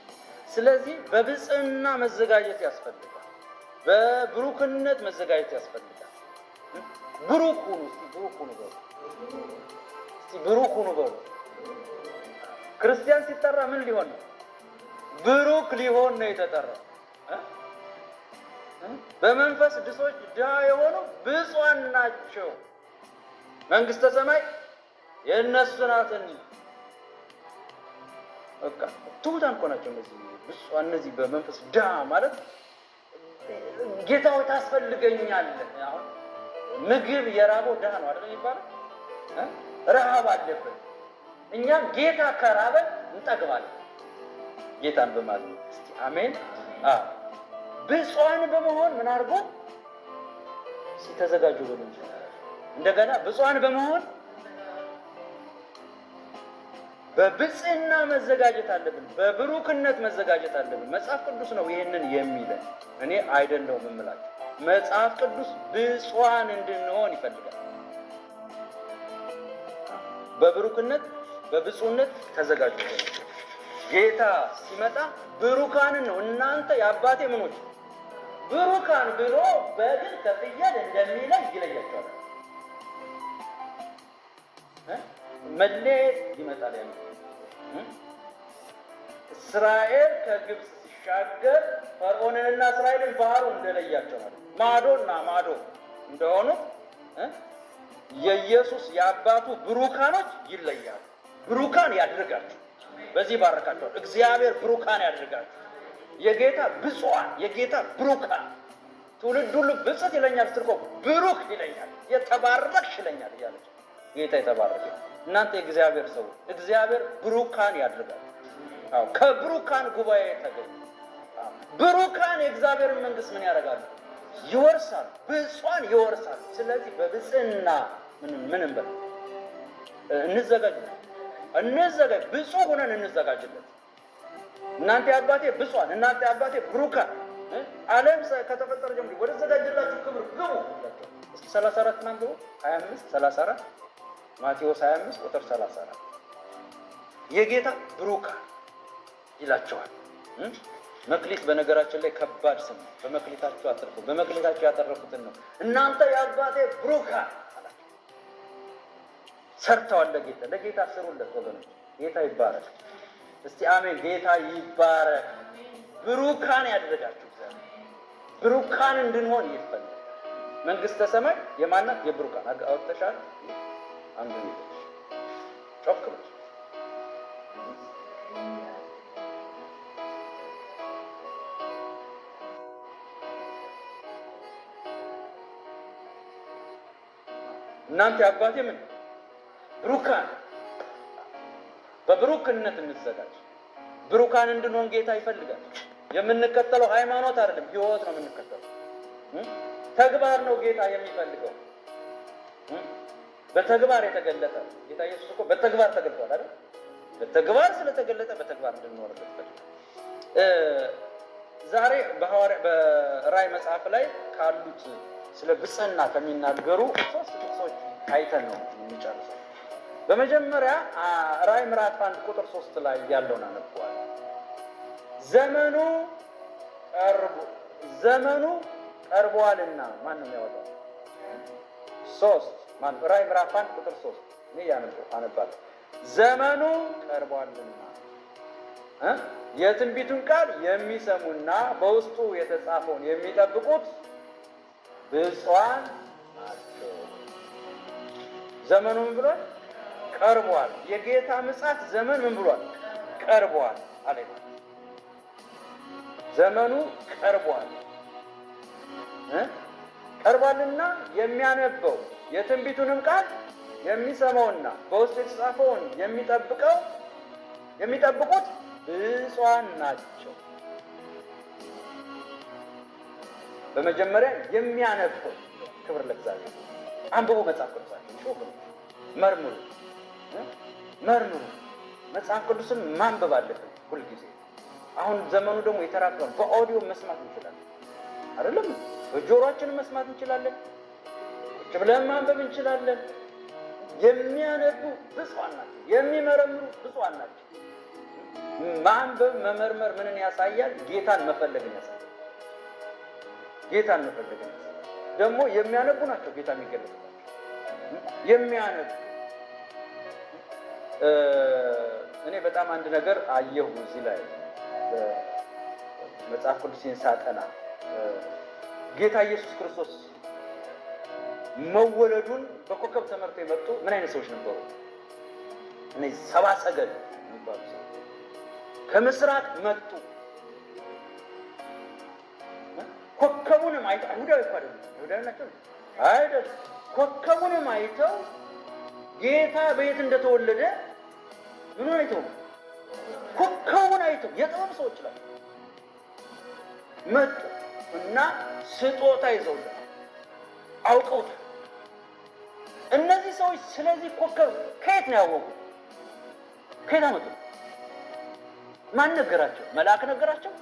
S1: ስለዚህ በብጽዕና መዘጋጀት ያስፈልጋል። በብሩክነት መዘጋጀት ያስፈልጋል። ብሩክ ሁኑ። እስቲ ብሩክ ሁኑ በሉ። ክርስቲያን ሲጠራ ምን ሊሆን ነው? ብሩክ ሊሆን ነው የተጠራው። በመንፈስ ድሆች ድሃ የሆኑ ብፁዓን ናቸው መንግስተ ሰማይ የእነሱ ናትን። በቃ ትሑታን እኮ ናቸው እነዚህ ብፁዓን። እነዚህ በመንፈስ ድሃ ማለት ጌታ ሆይ ታስፈልገኛለህ። አሁን ምግብ የራበው ድሃ ነው አይደል የሚባለው? ረሃብ አለበት። እኛ ጌታ ከራበን እንጠግባለን። ጌታን በማግኘት እስቲ አሜን። ብፁዓን በመሆን ምን አድርጎ ተዘጋጁ በሉ እንጂ እንደገና ብፁዓን በመሆን በብፅዕና መዘጋጀት አለብን። በብሩክነት መዘጋጀት አለብን። መጽሐፍ ቅዱስ ነው ይህንን የሚለን፣ እኔ አይደለሁም የምላችሁ። መጽሐፍ ቅዱስ ብፁዓን እንድንሆን ይፈልጋል። በብሩክነት በብፁዕነት ተዘጋጁ። ጌታ ሲመጣ ብሩካንን ነው እናንተ የአባቴ ምኖች ብሩካን ብሎ በግን ከፍየል እንደሚለይ ይለያቸዋል። መለየት ይመጣል። ያ እስራኤል ከግብፅ ሲሻገር ፈርዖንንና እስራኤልን ባህሩ እንደለያቸው ማለት ማዶና ማዶ እንደሆኑ የኢየሱስ የአባቱ ብሩካኖች ይለያሉ። ብሩካን ያድርጋችሁ። በዚህ ባረካቸዋል። እግዚአብሔር ብሩካን ያድርጋችሁ። የጌታ ብፁዓን፣ የጌታ ብሩካን። ትውልድ ሁሉ ብፅዕት ይለኛል፣ ስትርቆ ብሩክ ይለኛል፣ የተባረክሽ ይለኛል እያለች ጌታ የተባረከ። እናንተ የእግዚአብሔር ሰው እግዚአብሔር ብሩካን ያድርጋል። ከብሩካን ጉባኤ ተገኙ። ብሩካን የእግዚአብሔርን መንግስት ምን ያደርጋሉ? ይወርሳሉ። ብፁዓን ይወርሳሉ። ስለዚህ በብፅዕና ምንም በል እንዘጋጅ፣ ብፁዕ ሆነን እንዘጋጅለት። እናንተ አባቴ ብፁዓን፣ እናንተ አባቴ ብሩካን፣ ዓለም ከተፈጠረ ጀምሮ ወደ ተዘጋጀላችሁ ክብር ግቡ። እስኪ 34 ናም ግቡ 25 34 ማቴዎስ 25 ቁጥር 34 የጌታ ብሩካን ይላቸዋል። መክሊት በነገራችን ላይ ከባድ ስም ነው። በመክሊታችሁ አትርፉ። በመክሊታችሁ ያተረፉትን ነው። እናንተ የአባቴ ብሩካን አላቸው። ሰርተዋል። ለጌታ ስሩለት ወገኖች። ጌታ ይባረክ። እስቲ አሜን። ጌታ ይባረክ። ብሩካን ያደረጋችሁ ብሩካን እንድንሆን ይፈልጋል። መንግስተ ሰማይ የማናት? የብሩካን አውጥተሻል። አንዱ ይልሽ ጮክ ብለሽ እናንተ አባቴ ምን ብሩካን፣ በብሩክነት እንዘጋጅ። ብሩካን እንድንሆን ጌታ ይፈልጋል። የምንከተለው ሃይማኖት አይደለም፣ ህይወት ነው የምንከተለው። ተግባር ነው ጌታ የሚፈልገው። በተግባር የተገለጠ ጌታ ኢየሱስ እኮ በተግባር ተገልጧል አይደል? በተግባር ስለተገለጠ በተግባር እንድንኖርበት ይፈልጋል። ዛሬ በራዕይ መጽሐፍ ላይ ካሉት ስለ ብፅዕና ከሚናገሩ 3 ጥቅሶች አይተን ነው የሚጨርሰው። በመጀመሪያ ራዕይ ምዕራፍ 1 ቁጥር 3 ላይ ያለውን አነበዋል። ዘመኑ ቀርቧልና ማን ነው የሚያወጣው? 3 ማን? ራዕይ ምዕራፍ 1 ቁጥር 3 እኔ አነባለሁ። ዘመኑ ቀርቧልና የትንቢቱን ቃል የሚሰሙና በውስጡ የተጻፈውን የሚጠብቁት ብፁዓን ናቸው። ዘመኑ ምን ብሏል? ቀርቧል። የጌታ ምጽአት ዘመን ምን ብሏል? ቀርቧል አለ። ዘመኑ ቀርቧል። ቀርቧልና የሚያነበው የትንቢቱንም ቃል የሚሰማውና በውስጡ የተጻፈውን የሚጠብቁት ብፁዓን ናቸው። በመጀመሪያ የሚያነበው ክብር ለእግዚአብሔር። አንብቡ መጽሐፍ ቅዱሳችሁን፣ መርምሩ። መጽሐፍ ቅዱስን ማንበብ አለብን ሁልጊዜ። አሁን ዘመኑ ደግሞ የተራቀቀ በኦዲዮ መስማት እንችላለን አይደለም? በጆሮአችን መስማት እንችላለን፣ ቁጭ ብለን ማንበብ እንችላለን። የሚያነቡ ብፁዓን ናቸው፣ የሚመረምሩ ብፁዓን ናቸው። ማንበብ መመርመር ምንን ያሳያል? ጌታን መፈለግን ያሳያል። ጌታን መፈለግን ደግሞ የሚያነቡ ናቸው። ጌታ የሚገለጥባቸው የሚያነቡ። እኔ በጣም አንድ ነገር አየሁ እዚህ ላይ መጽሐፍ ቅዱስን ሳጠና ጌታ ኢየሱስ ክርስቶስ መወለዱን በኮከብ ተመርተው የመጡ ምን አይነት ሰዎች ነበሩ? እነዚህ 70 ሰገል የሚባሉ ሰዎች ከምስራቅ መጡ። ኮከቡንም አይተው አይሁዳዊ እኮ አይደለም፣ አይሁዳዊ ናቸው አይደለም። ኮከቡንም አይተው ጌታ በየት እንደተወለደ ምኑን አይተው ኮከቡን አይተው የጥበብ ሰዎች ላይ መጡ እና ስጦታ ይዘውልናል። አውቀውታል። እነዚህ ሰዎች ስለዚህ ኮከብ ከየት ነው ያወቁት? ከየት አመጡት? ማን ነገራቸው? መልአክ ነገራቸው?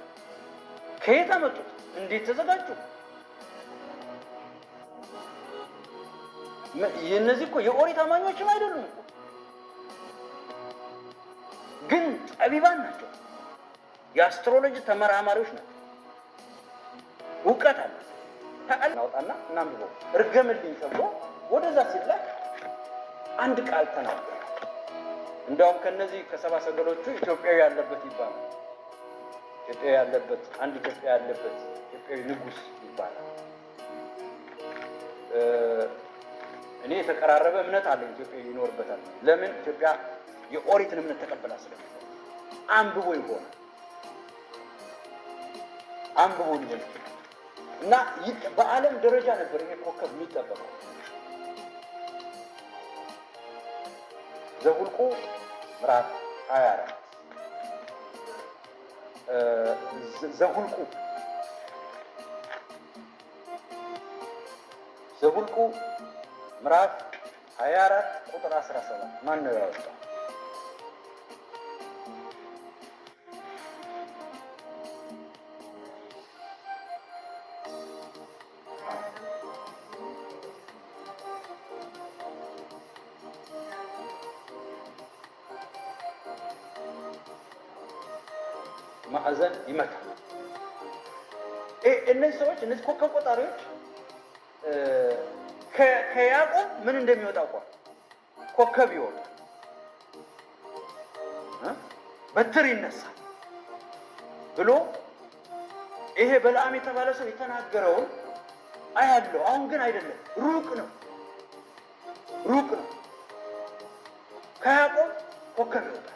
S1: ከየት አመጡት? እንዴት ተዘጋጁ? እነዚህ እኮ የኦሪት አማኞችም አይደሉም እኮ፣ ግን ጠቢባን ናቸው። የአስትሮሎጂ ተመራማሪዎች ናቸው። እውቀት አለ። ታውቃለህ? እናንብበው። እርገምልኝ ተብሎ ወደዛ ሲላክ አንድ ቃል ተናገረ። እንደውም ከነዚህ ከሰባ ሰገሎቹ ኢትዮጵያዊ ያለበት ይባላል። ኢትዮጵያዊ ያለበት አንድ ኢትዮጵያዊ ያለበት ኢትዮጵያዊ ንጉሥ ይባላል። እኔ የተቀራረበ እምነት አለ ኢትዮጵያ ይኖርበታል። ለምን? ኢትዮጵያ የኦሪትን እምነት ተቀበላ ስለሚል አንብቦ ይሆናል እና በዓለም ደረጃ ነበር ይሄ ኮከብ የሚጠበቀው። ዘኍልቍ ምዕራፍ 24 ዘኍልቍ ምዕራፍ 24 ቁጥር 17 ማን ነው ያወጣው? ማዕዘን ይመታል። እነዚህ ሰዎች እነዚህ ኮከብ ቆጣሪዎች ከያዕቆብ ምን እንደሚወጣ እንኳን ኮከብ ይወጣል፣ በትር ይነሳል ብሎ ይሄ በለዓም የተባለ ሰው የተናገረውን አያለው። አሁን ግን አይደለም፣ ሩቅ ነው። ከያዕቆብ ኮከብ ይወጣል።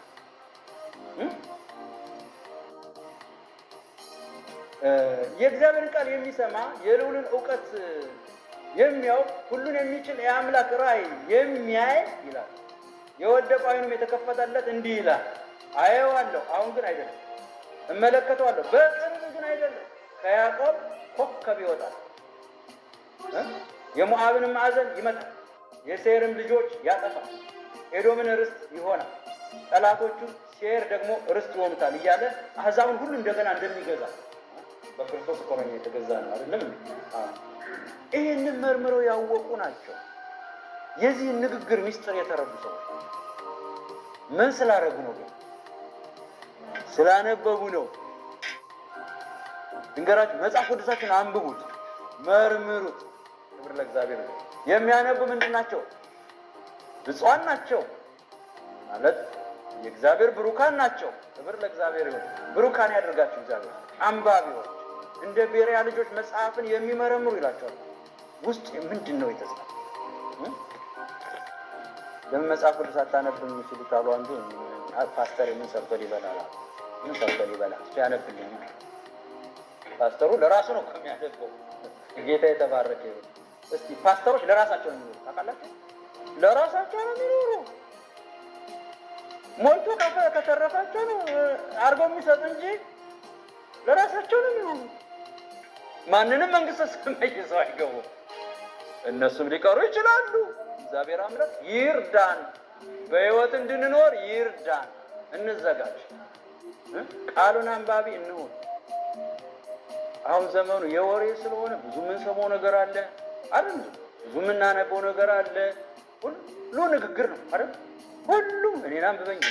S1: የእግዚአብሔርን ቃል የሚሰማ የልዑልን እውቀት የሚያውቅ ሁሉን የሚችል የአምላክ ራእይ የሚያይ ይላል። የወደቀው ዓይኑም የተከፈተለት እንዲህ ይላል፣ አየዋለሁ፣ አሁን ግን አይደለም፣ እመለከተዋለሁ፣ በቅርብ ግን አይደለም። ከያዕቆብ ኮከብ ይወጣል፣ የሞዓብንም ማዕዘን ይመታል፣ የሴይርም ልጆች ያጠፋል፣ ኤዶምን ርስት ይሆናል፣ ጠላቶቹ ሴይር ደግሞ ርስት ይሆኑታል እያለ አሕዛብን ሁሉ እንደገና እንደሚገዛ በክርስቶስ እኮ ነው የተገዛ ነው አይደለም? ይህንን መርምረው ያወቁ ናቸው። የዚህን ንግግር ምስጢር የተረዱ ሰዎች ምን ስላደረጉ ነው? ግን ስላነበቡ ነው። ድንገራችሁ መጽሐፍ ቅዱሳችሁን አንብቡት፣ መርምሩት። ክብር ለእግዚአብሔር። የሚያነቡ ምንድን ናቸው? ብፁዓን ናቸው ማለት የእግዚአብሔር ብሩካን ናቸው። ክብር ለእግዚአብሔር ይሁን። ብሩካን ያደርጋችሁ እግዚአብሔር። አንባቢዎች እንደ ቤሪያ ልጆች መጽሐፍን የሚመረምሩ ይላቸዋል። ውስጥ ምንድን ነው የተጻፈው? ለምን መጽሐፍ ቅዱስ አታነብም ሲሉት አሉ አንዱ ፓስተር ምን ሰርቶ ሊበላል? ምን ሰርቶ ሊበላ? እሱ ያነብልኝ። ፓስተሩ ለራሱ ነው የሚያነበው። ጌታ የተባረከ ይሁን። እስቲ ፓስተሮች ለራሳቸው ነው የሚኖሩ ታውቃላችሁ? ለራሳቸው ነው የሚኖሩ። ሞልቶ ከተረፋቸው ነው አርገው የሚሰጡ እንጂ ለራሳቸው ነው የሚሆኑ። ማንንም መንግስተ ሰማይ ይዘው አይገቡም። እነሱም ሊቀሩ ይችላሉ። እግዚአብሔር አምላክ ይርዳን፣ በሕይወት እንድንኖር ይርዳን። እንዘጋጅ፣ ቃሉን አንባቢ እንሁን። አሁን ዘመኑ የወሬ ስለሆነ ብዙ የምንሰማው ነገር አለ አይደል? ብዙ የምናነበው ነገር አለ። ሁሉ ንግግር ነው አይደል? ሁሉም እኔን አንብበኝ፣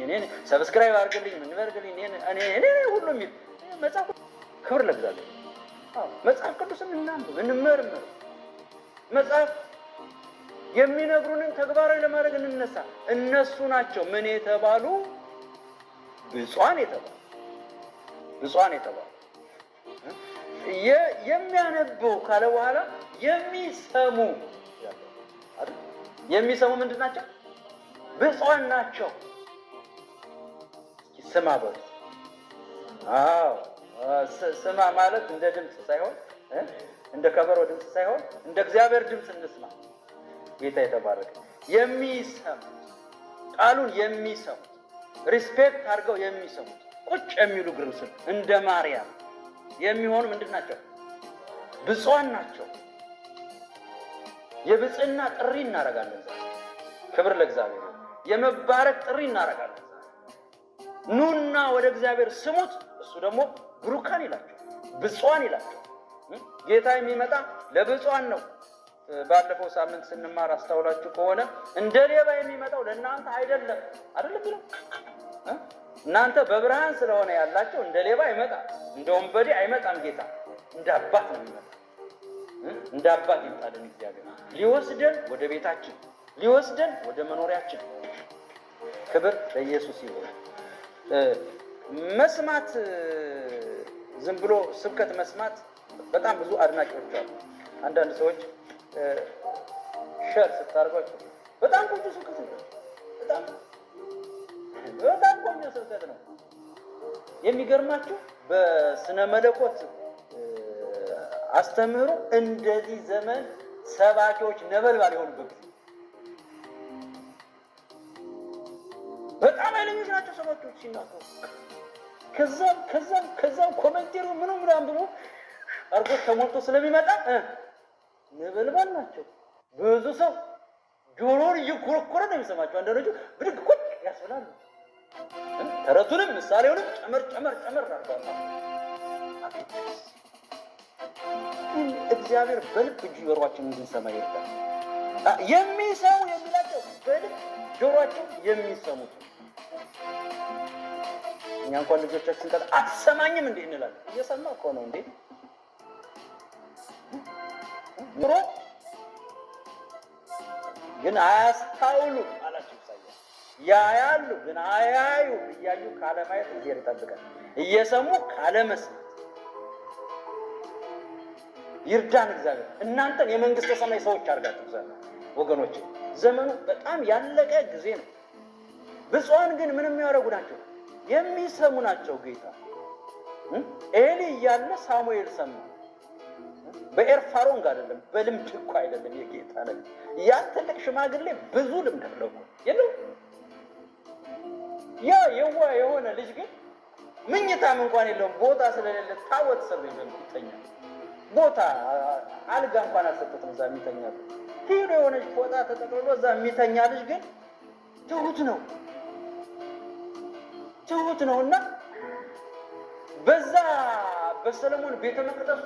S1: እኔ ሰብስክራይብ አድርግልኝ፣ ምን አድርግልኝ፣ እኔ ሁሉ የሚል መጽሐፍ። ክብር ለእግዚአብሔር። መጽሐፍ ቅዱስን እናንብብ፣ እንመርምር። መጽሐፍ የሚነግሩንን ተግባራዊ ለማድረግ እንነሳ። እነሱ ናቸው ምን የተባሉ? ብፁዓን የተባሉ። የሚያነበው ካለ በኋላ የሚሰሙ ምንድን ናቸው? ብፁዓን ናቸው። ስማ በሉ። ስማ ማለት እንደ ድምፅ ሳይሆን እንደ ከበሮ ድምፅ ሳይሆን እንደ እግዚአብሔር ድምፅ እንስማ። ጌታ የተባረከ። የሚሰሙ ቃሉን የሚሰሙ ሪስፔክት አድርገው የሚሰሙት ቁጭ የሚሉ እግር ስር እንደ ማርያም የሚሆኑ ምንድን ናቸው? ብፁዓን ናቸው። የብፅዕና ጥሪ እናደርጋለን። ክብር ለእግዚአብሔር። የመባረክ ጥሪ እናደርጋለን። ኑና ወደ እግዚአብሔር ስሙት። እሱ ደግሞ ብሩካን ይላቸው፣ ብፁዓን ይላቸው። ጌታ የሚመጣ ለብፁዓን ነው። ባለፈው ሳምንት ስንማር አስተውላችሁ ከሆነ እንደ ሌባ የሚመጣው ለእናንተ አይደለም ብሎ እናንተ በብርሃን ስለሆነ ያላቸው እንደ ሌባ አይመጣም፣ እንደ ወንበዴ አይመጣም። ጌታ እንደ አባት ነው የሚመጣ። እንደ አባት ይምጣልን እግዚአብሔር፣ ሊወስደን ወደ ቤታችን፣ ሊወስደን ወደ መኖሪያችን። ክብር ለኢየሱስ ይሁን። መስማት፣ ዝም ብሎ ስብከት መስማት በጣም ብዙ አድናቂዎች አሉ። አንዳንድ ሰዎች ሸር ስታርጓቸው በጣም ቆንጆ ስብከት ነው፣ በጣም ቆንጆ ስብከት ነው። የሚገርማችሁ በስነ መለኮት አስተምህሮ እንደዚህ ዘመን ሰባኪዎች ነበልባል የሆኑበት ጊዜ በጣም ኃይለኞች ናቸው ሰባኪዎች ሲናገሩ። ከዛም ኮሜንቴሩ ምንም አንብቦ አርጎት ተሞልቶ ስለሚመጣ ነበልባል ናቸው። ብዙ ሰው ጆሮውን እየኮረኮረ ነው የሚሰማቸው። አንዳንዶቹ ብድግ ቁጭ ያስብላሉ። ተረቱንም ምሳሌውንም ጨመር አርጓታ። እግዚአብሔር በልብ ጆሮአችን እንድንሰማ ይርዳል። የሚሰሙ የሚላቸው በልብ ጆሮአቸው የሚሰሙት። እኛ እንኳን ልጆቻችን ቀጥ አትሰማኝም እንዴ እንላለን። እየሰማ እኮ ነው እንዴ ኑሮ ግን አያስታውሉ አላችሁ። ኢሳይያስ ያያሉ ግን አያዩ፣ እያዩ ካለማየት እግዚአብሔር ይጠብቃል። እየሰሙ ካለመስማት ይርዳን እግዚአብሔር። እናንተን የመንግስተ ሰማይ ሰዎች አድርጋችሁ እግዚአብሔር። ወገኖች ዘመኑ በጣም ያለቀ ጊዜ ነው። ብፁዓን ግን ምን የሚያደርጉ ናቸው? የሚሰሙ ናቸው። ጌታ ኤሊ እያለ ሳሙኤል ሰማ። በኤርፋሮንግ አይደለም፣ በልምድ እኮ አይደለም። የጌታ ነገር ያ ትልቅ ሽማግሌ ብዙ ልምድ አለው የለው። ያ የሆነ ልጅ ግን ምኝታም እንኳን የለውም። ቦታ ስለሌለ ታወት ስር ይተኛል። ቦታ አልጋ እንኳን አልሰጡትም እዛ የሚተኛ ሄዶ የሆነች ፎጣ ተጠቅልሎ እዛ የሚተኛ ልጅ ግን ትሁት ነው እና በዛ በሰለሞን ቤተ መቅደስ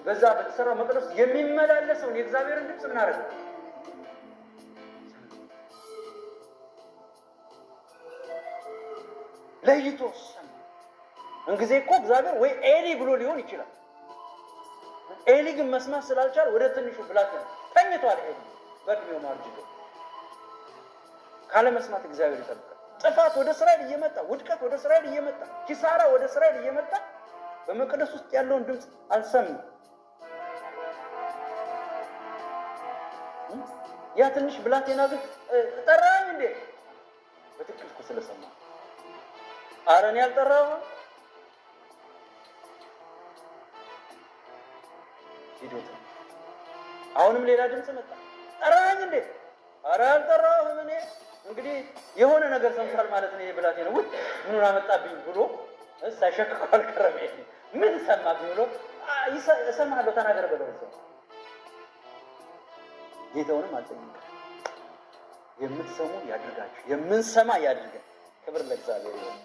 S1: በዛ በተሰራው መቅደስ የሚመላለሰውን የእግዚአብሔርን ድምፅ ምን አደረገ? ለይቶ ሰማ። እንግዲህ እኮ እግዚአብሔር ወይ ኤሊ ብሎ ሊሆን ይችላል። ኤሊ ግን መስማት ስላልቻለ ወደ ትንሹ ብላቴና ተኝቷል። ኤሊ በእድሜው ማርጅቶ ካለ መስማት እግዚአብሔር ይጠብቃል። ጥፋት ወደ እስራኤል እየመጣ ውድቀት ወደ እስራኤል እየመጣ ኪሳራ ወደ እስራኤል እየመጣ በመቅደስ ውስጥ ያለውን ድምፅ አልሰማም። ያ ትንሽ ብላቴና ግን ጠራኝ እንዴ? በትክክል እኮ ስለሰማ። ኧረ እኔ አልጠራሁም። ሂዶት አሁንም ሌላ ድምፅ መጣ። ጠራኝ እንዴ? ኧረ አልጠራሁም እኔ። እንግዲህ የሆነ ነገር ሰምቷል ማለት ነው። የብላቴና ውይ ምኑን አመጣብኝ ብሎ ሳይሸክኩ አልቀረም። ምን ሰማብኝ ብሎ እሰማለሁ ተናገር በለው። ጌታውንም አልጠየቀም። የምትሰሙ ያድርጋችሁ፣ የምንሰማ ያድርገን። ክብር ለእግዚአብሔር ይሁን።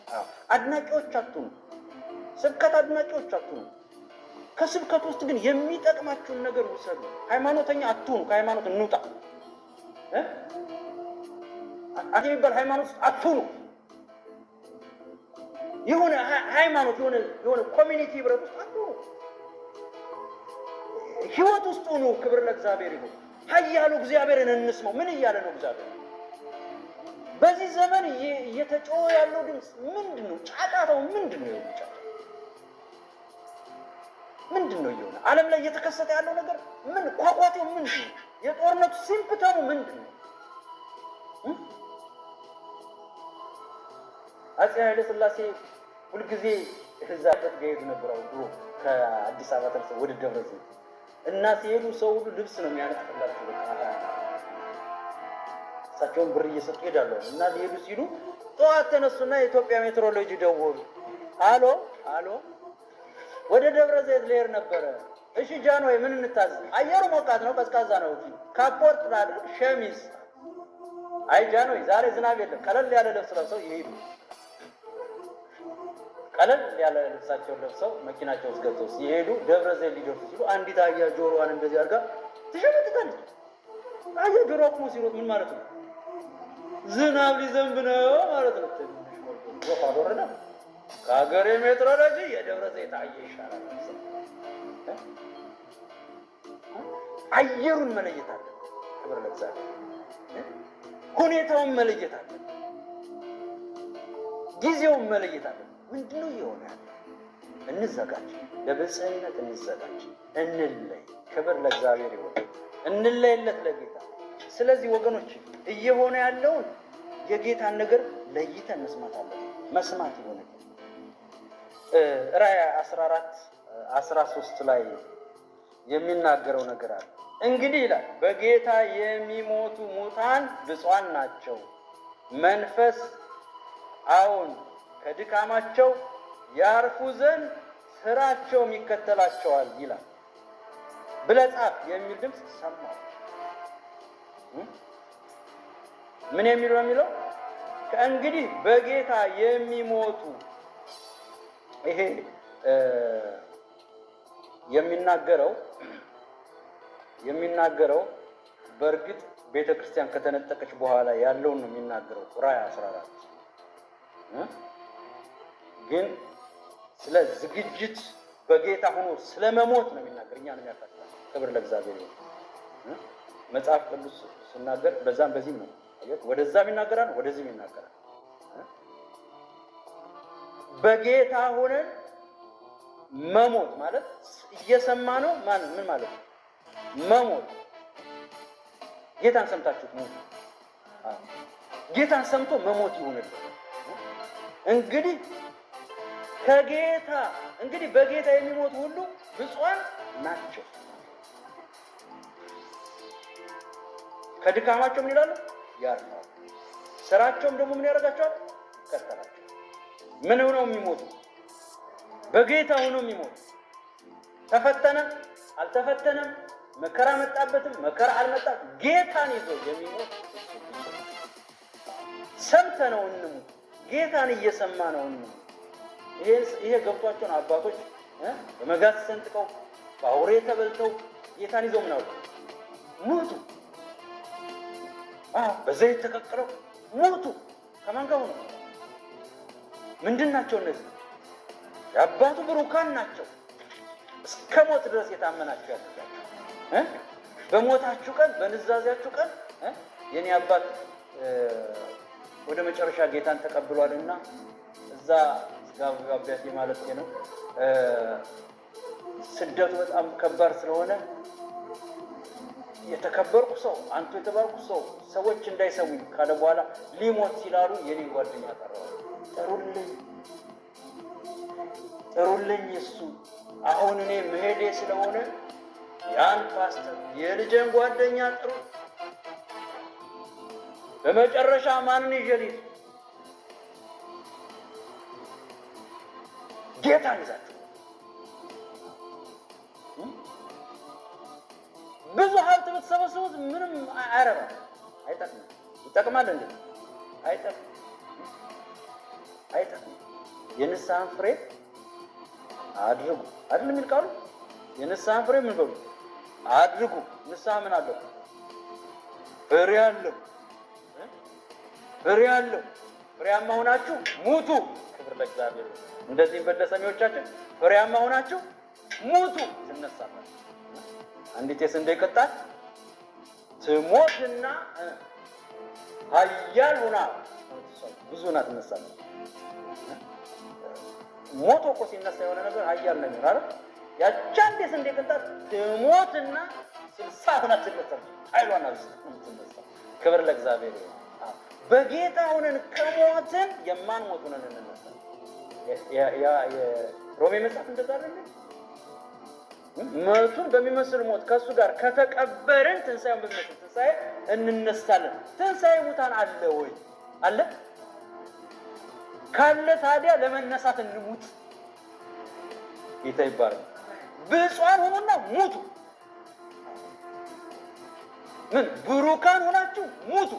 S1: አድናቂዎች አትሁኑ፣ ስብከት አድናቂዎች አትሁኑ። ከስብከት ውስጥ ግን የሚጠቅማችሁን ነገር ውሰዱ። ሃይማኖተኛ አትሁኑ። ከሃይማኖት እንውጣ። የሚባል ሃይማኖት ውስጥ አትሁኑ። የሆነ ሃይማኖት የሆነ ኮሚኒቲ ህብረት ውስጥ አትሁኑ። ህይወት ውስጥ ሁኑ። ክብር ለእግዚአብሔር ይሁን። ኃያሉ እግዚአብሔርን እንስማው። ምን እያለ ነው እግዚአብሔር? በዚህ ዘመን እየተጮኸ ያለው ድምፅ ምንድን ነው? ጫጫታው ምንድን ነው? ምንድን ነው እየሆነ ዓለም ላይ እየተከሰተ ያለው ነገር? ምን ኳኳቴው ምንድን ነው? የጦርነቱ ሲምፕተሙ ምንድን ነው? አፄ ኃይለ ሥላሴ ሁልጊዜ እዛበት ጋር ሄዱ ነበር። ድሮ ከአዲስ አበባ ተነስተው ወደ ደብረ ዘይት እና ሲሄዱ ሰው ሁሉ ልብስ ነው የሚያነጥፍላቸው። እሳቸውን ብር እየሰጡ ይሄዳሉ እና ሊሄዱ ሲሉ ጠዋት ተነሱና የኢትዮጵያ ሜትሮሎጂ ደወሉ። አሎ ወደ ደብረ ዘይት ልሄድ ነበረ። እሺ ጃንሆይ ምን እንታዘዝ? አየሩ ሞቃት ነው፣ ቀዝቃዛ ነው። ካፖርት ላድርግ? ሸሚዝ? አይ ጃንሆይ ዛሬ ዝናብ የለም፣ ቀለል ያለ ልብስ ለብሰው ይሄዱ። ቀለል ያለ ልብሳቸውን ለብሰው መኪናቸው ውስጥ ገብተው ሲሄዱ ደብረ ዘይት ሊደርሱ ሲሉ አንዲት አህያ ጆሮዋን እንደዚህ አድርጋ ትሸመጥጣለች። አህያ ጆሮ ቁሙ ሲሮጥ ምን ማለት ነው? ዝናብ ሊዘንብ ነው ማለት ነው። ወፋ ወረደ። ከሀገሬ ሜትሮሎጂ የደብረ ዘይት አህያ ይሻላል። አየሩን መለየት አለ። ክብር ለእግዚአብሔር። ሁኔታውን መለየት አለ። ጊዜውን መለየት አለ። ምንድነው እየሆነ ያለው? እንዘጋጅ፣ ለብፅዕነት እንዘጋጅ፣ እንለይ። ክብር ለእግዚአብሔር ይሁን። እንለይለት ለጌታ። ስለዚህ ወገኖች እየሆነ ያለውን የጌታን ነገር ለይተን መስማት አለ። መስማት ይሆነ ራእይ 14:13 ላይ የሚናገረው ነገር አለ። እንግዲህ ይላል በጌታ የሚሞቱ ሙታን ብፁዓን ናቸው፣ መንፈስ አዎን ከድካማቸው ያርፉ ዘንድ ስራቸውም ይከተላቸዋል ይላል። ብለህ ጻፍ የሚል ድምፅ ሰማሁ። ምን የሚል ነው የሚለው? ከእንግዲህ በጌታ የሚሞቱ ይሄ የሚናገረው በእርግጥ ቤተ ክርስቲያን ከተነጠቀች በኋላ ያለውን ነው የሚናገረው። ራእይ 14 ግን ስለ ዝግጅት በጌታ ሆኖ ስለመሞት ነው የሚናገር። እኛ ነው የሚያፈርታል። ክብር ለእግዚአብሔር ይሁን። መጽሐፍ ቅዱስ ሲናገር በዛም በዚህም ነው። ወደዛም ይናገራል፣ ወደዚህም ይናገራል። በጌታ ሆነን መሞት ማለት እየሰማ ነው። ምን ማለት ነው? መሞት ጌታን ሰምታችሁ ሞት። ጌታን ሰምቶ መሞት ይሁንልን። እንግዲህ በጌታ የሚሞቱ ሁሉ ብፁዓን ናቸው። ከድካማቸው ምን ይላሉ? ያርፋሉ። ስራቸውም ደግሞ ምን ያደርጋቸዋል? ይከተላቸዋል። ምን ሆነው የሚሞቱ? በጌታ ሆነው የሚሞቱ። ተፈተነ አልተፈተነም፣ መከራ መጣበትም መከራ አልመጣም፣ ጌታን ይዞ የሚሞት ሰምተነው እንሙት። ጌታን እየሰማ ነው እንሙት። ይሄ ገብቷቸው ነው አባቶች በመጋዝ ሰንጥቀው በአውሬ ተበልተው ጌታን ይዘው ምናው ሞቱ። በዘይት ተቀቅለው ሞቱ። ከማን ጋር ሆነው? ምንድን ናቸው እነዚህ? የአባቱ ብሩካን ናቸው። እስከ ሞት ድረስ የታመናችሁ ያደርጋችሁ። በሞታችሁ ቀን በንዛዜያችሁ ቀን የኔ አባት ወደ መጨረሻ ጌታን ተቀብሏልና እዛ ጋብያቴ ማለት ነው። ስደቱ በጣም ከባድ ስለሆነ የተከበርኩ ሰው አንተ የተባልኩ ሰው ሰዎች እንዳይሰሙኝ ካለ በኋላ ሊሞት ሲላሉ የኔ ጓደኛ ቀረው። ጥሩልኝ እሱ አሁን እኔ መሄዴ ስለሆነ ያን ፓስተር የልጄን ጓደኛ ጥሩ። በመጨረሻ ማንን ይዤልኝ? ጌታን ይዛችሁ። ብዙ ሀብት ብትሰበስቡት ምንም አያረባም፣ አይጠቅምም። ይጠቅማል እንዴ? አይጠቅምም። የንስሐን ፍሬ አድርጉ አይደል የሚል ቃሉ? የንስሐን ፍሬ ምን በሉ አድርጉ። ንስሐ ምን አለው? ፍሬ አለው። ፍሬያማ ሆናችሁ ሙቱ። ክብር ለእግዚአብሔር። እንደዚህም በደሰሚዎቻችን ፍሬያማ ሆናችሁ ሙቱ፣ ትነሳላችሁ። አንዲት የስንዴ ቅጣት ትሞትና ኃያል ሆና ብዙ ናት ትነሳለች። ሞቶ እኮ ሲነሳ የሆነ ነገር ኃያል ነው አይደል? ያቺ አንዲት የስንዴ ቅጣት ትሞትና 60 ሆና ትነሳለች። ኃይሏን አብዝታ ትነሳ። ክብር ለእግዚአብሔር። በጌታ ሆነን ከሞትን የማንሞት ሆነን እንነሳለን። ሮሜ መጽሐፍ እንደዛ አይደል? ሞቱን በሚመስል ሞት ከእሱ ጋር ከተቀበርን ትንሣኤውን በሚመስል ትንሣኤ እንነሳለን። ትንሣኤ ሙታን አለ ወይ? አለ። ካለ ታዲያ ለመነሳት እንሙት። ጌታ ይባላል። ብፁዓን ሆኑና ሙቱ። ምን ብሩካን ሆናችሁ ሙቱ።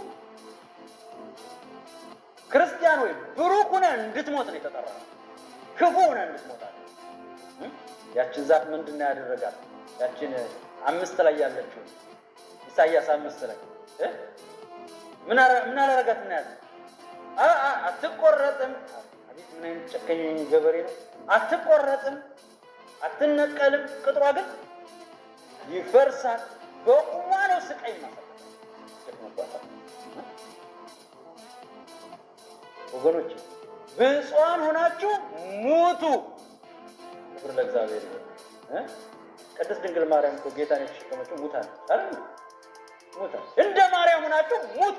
S1: ክርስቲያን ወይ ብሩክ ሆነ እንድትሞት ነው የተጠራ። ክፉ ሆነ እንድትሞት አለ። ያችን ዛፍ ምንድን ነው ያደረጋት? ያችን 5 ላይ ያለችው ኢሳይያስ 5 ላይ ምን አላረጋት ነው ያለ? አትቆረጥም። አቤት ምን አይነት ጨካኝ ገበሬ ነው! አትቆረጥም፣ አትነቀልም፣ ቅጥሯ ግን ይፈርሳል። በቁሟ ነው ስቃይ ማሰብ። ወገኖች ብፁዓን ሆናችሁ ሙቱ። ክብር ለእግዚአብሔር ይሁን። ቅድስት ድንግል ማርያም እኮ ጌታን የተሸከመችው ሙታ ነው አይደል? ሙታ እንደ ማርያም ሆናችሁ ሙቱ።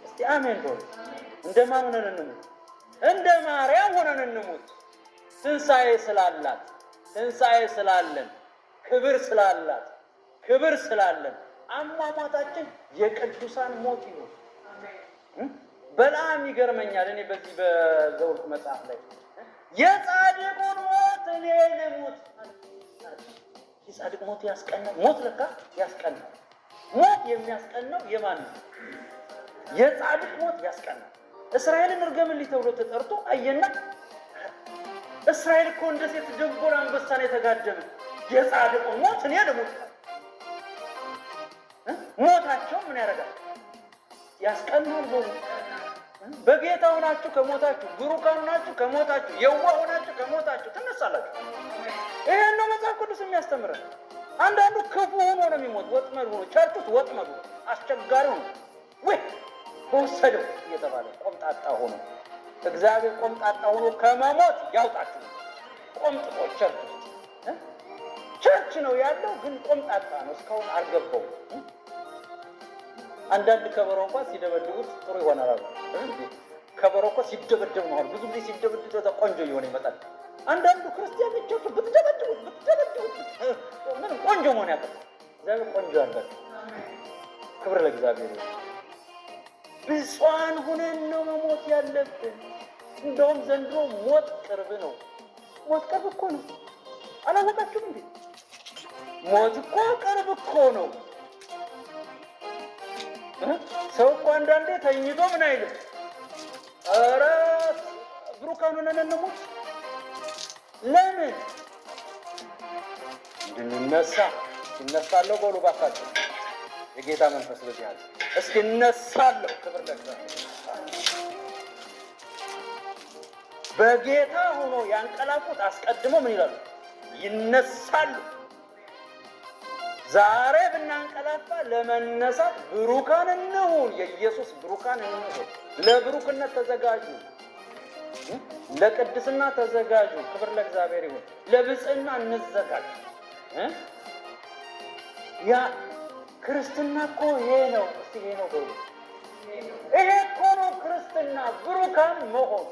S1: እስቲ አሜን በሉ። እንደማን ሆነን እንሙት? እንደ ማርያም ሆነን እንሙት። ትንሣኤ ስላላት፣ ትንሣኤ ስላለን፣ ክብር ስላላት፣ ክብር ስላለን አሟሟታችን የቅዱሳን ሞት ይሁን። በጣም ይገርመኛል። እኔ በዚህ በዘኍልቍ መጽሐፍ ላይ የጻድቁን ሞት እኔ ልሙት። የጻድቅ ሞት ያስቀናል። ሞት ለካ ያስቀናል። ሞት የሚያስቀናው የማን ነው? የጻድቅ ሞት ያስቀናል። እስራኤልን እርገምልኝ ተብሎ ተጠርቶ አየና፣ እስራኤል እኮ እንደ ሴት ደንጎል አንበሳን የተጋደመ የጻድቁን ሞት እኔ ልሙት። ሞታቸው ምን ያደርጋል? ያስቀናል። በጌታ ሆናችሁ ከሞታችሁ፣ ብሩካን ሆናችሁ ከሞታችሁ፣ የዋህ ሆናችሁ ከሞታችሁ ትነሳላችሁ። ይሄን ነው መጽሐፍ ቅዱስ የሚያስተምረን። አንዳንዱ ክፉ ሆኖ ነው የሚሞት። ወጥመድ ሆኖ ቸርቱት፣ ወጥመድ ሆኖ አስቸጋሪ ሆኖ ወይ በወሰደው እየተባለ ቆምጣጣ ሆኖ እግዚአብሔር ቆምጣጣ ሆኖ ከመሞት ያውጣችሁ። ቆምጥጦ ቸርች ነው ያለው፣ ግን ቆምጣጣ ነው። እስካሁን አልገባውም። አንዳንድ ከበሮ እንኳን ሲደበድቡት ጥሩ ይሆናል አሉ። ከበሮ እንኳን ሲደበደብ ነው። ብዙ ጊዜ ሲደበድብ ቆንጆ እየሆነ ይመጣል። አንዳንዱ ክርስቲያን ብቻው ብትደበድቡት ምን ቆንጆ መሆን ያቀርባል። እግዚአብሔር ቆንጆ ያርጋችሁ። ክብር ለእግዚአብሔር ይሁን። ብፁዓን ሆነን ነው መሞት ያለብን። እንደውም ዘንድሮ ሞት ቅርብ ነው። ሞት ቅርብ እኮ ነው። አላወቃችሁም እንዴ? ሞት እኮ ቅርብ እኮ ነው። ሰው እኮ አንዳንዴ ተኝቶ ምን አይልም፣ ኧረ ብሩካን ሆነን እንሙት። ለምን? እንድንነሳ። እነሳለሁ በሉ ባካችሁ። የጌታ መንፈስ በዚህ አለ። እስኪ እነሳለሁ። ክብር ለእግዚአብሔር። በጌታ ሆኖ ያንቀላፉት አስቀድሞ ምን ይላሉ? ይነሳሉ። ዛሬ ብናንቀላፋ ለመነሳት ብሩካን እንሁን። የኢየሱስ ብሩካን እንሁን። ለብሩክነት ተዘጋጁ። ለቅድስና ተዘጋጁ። ክብር ለእግዚአብሔር ይሁን። ለብጽዕና እንዘጋጅ። ያ ክርስትና እኮ ይሄ ነው። እስቲ ይሄ ነው በሉ። ይሄ እኮ ነው ክርስትና። ብሩካን መሆን፣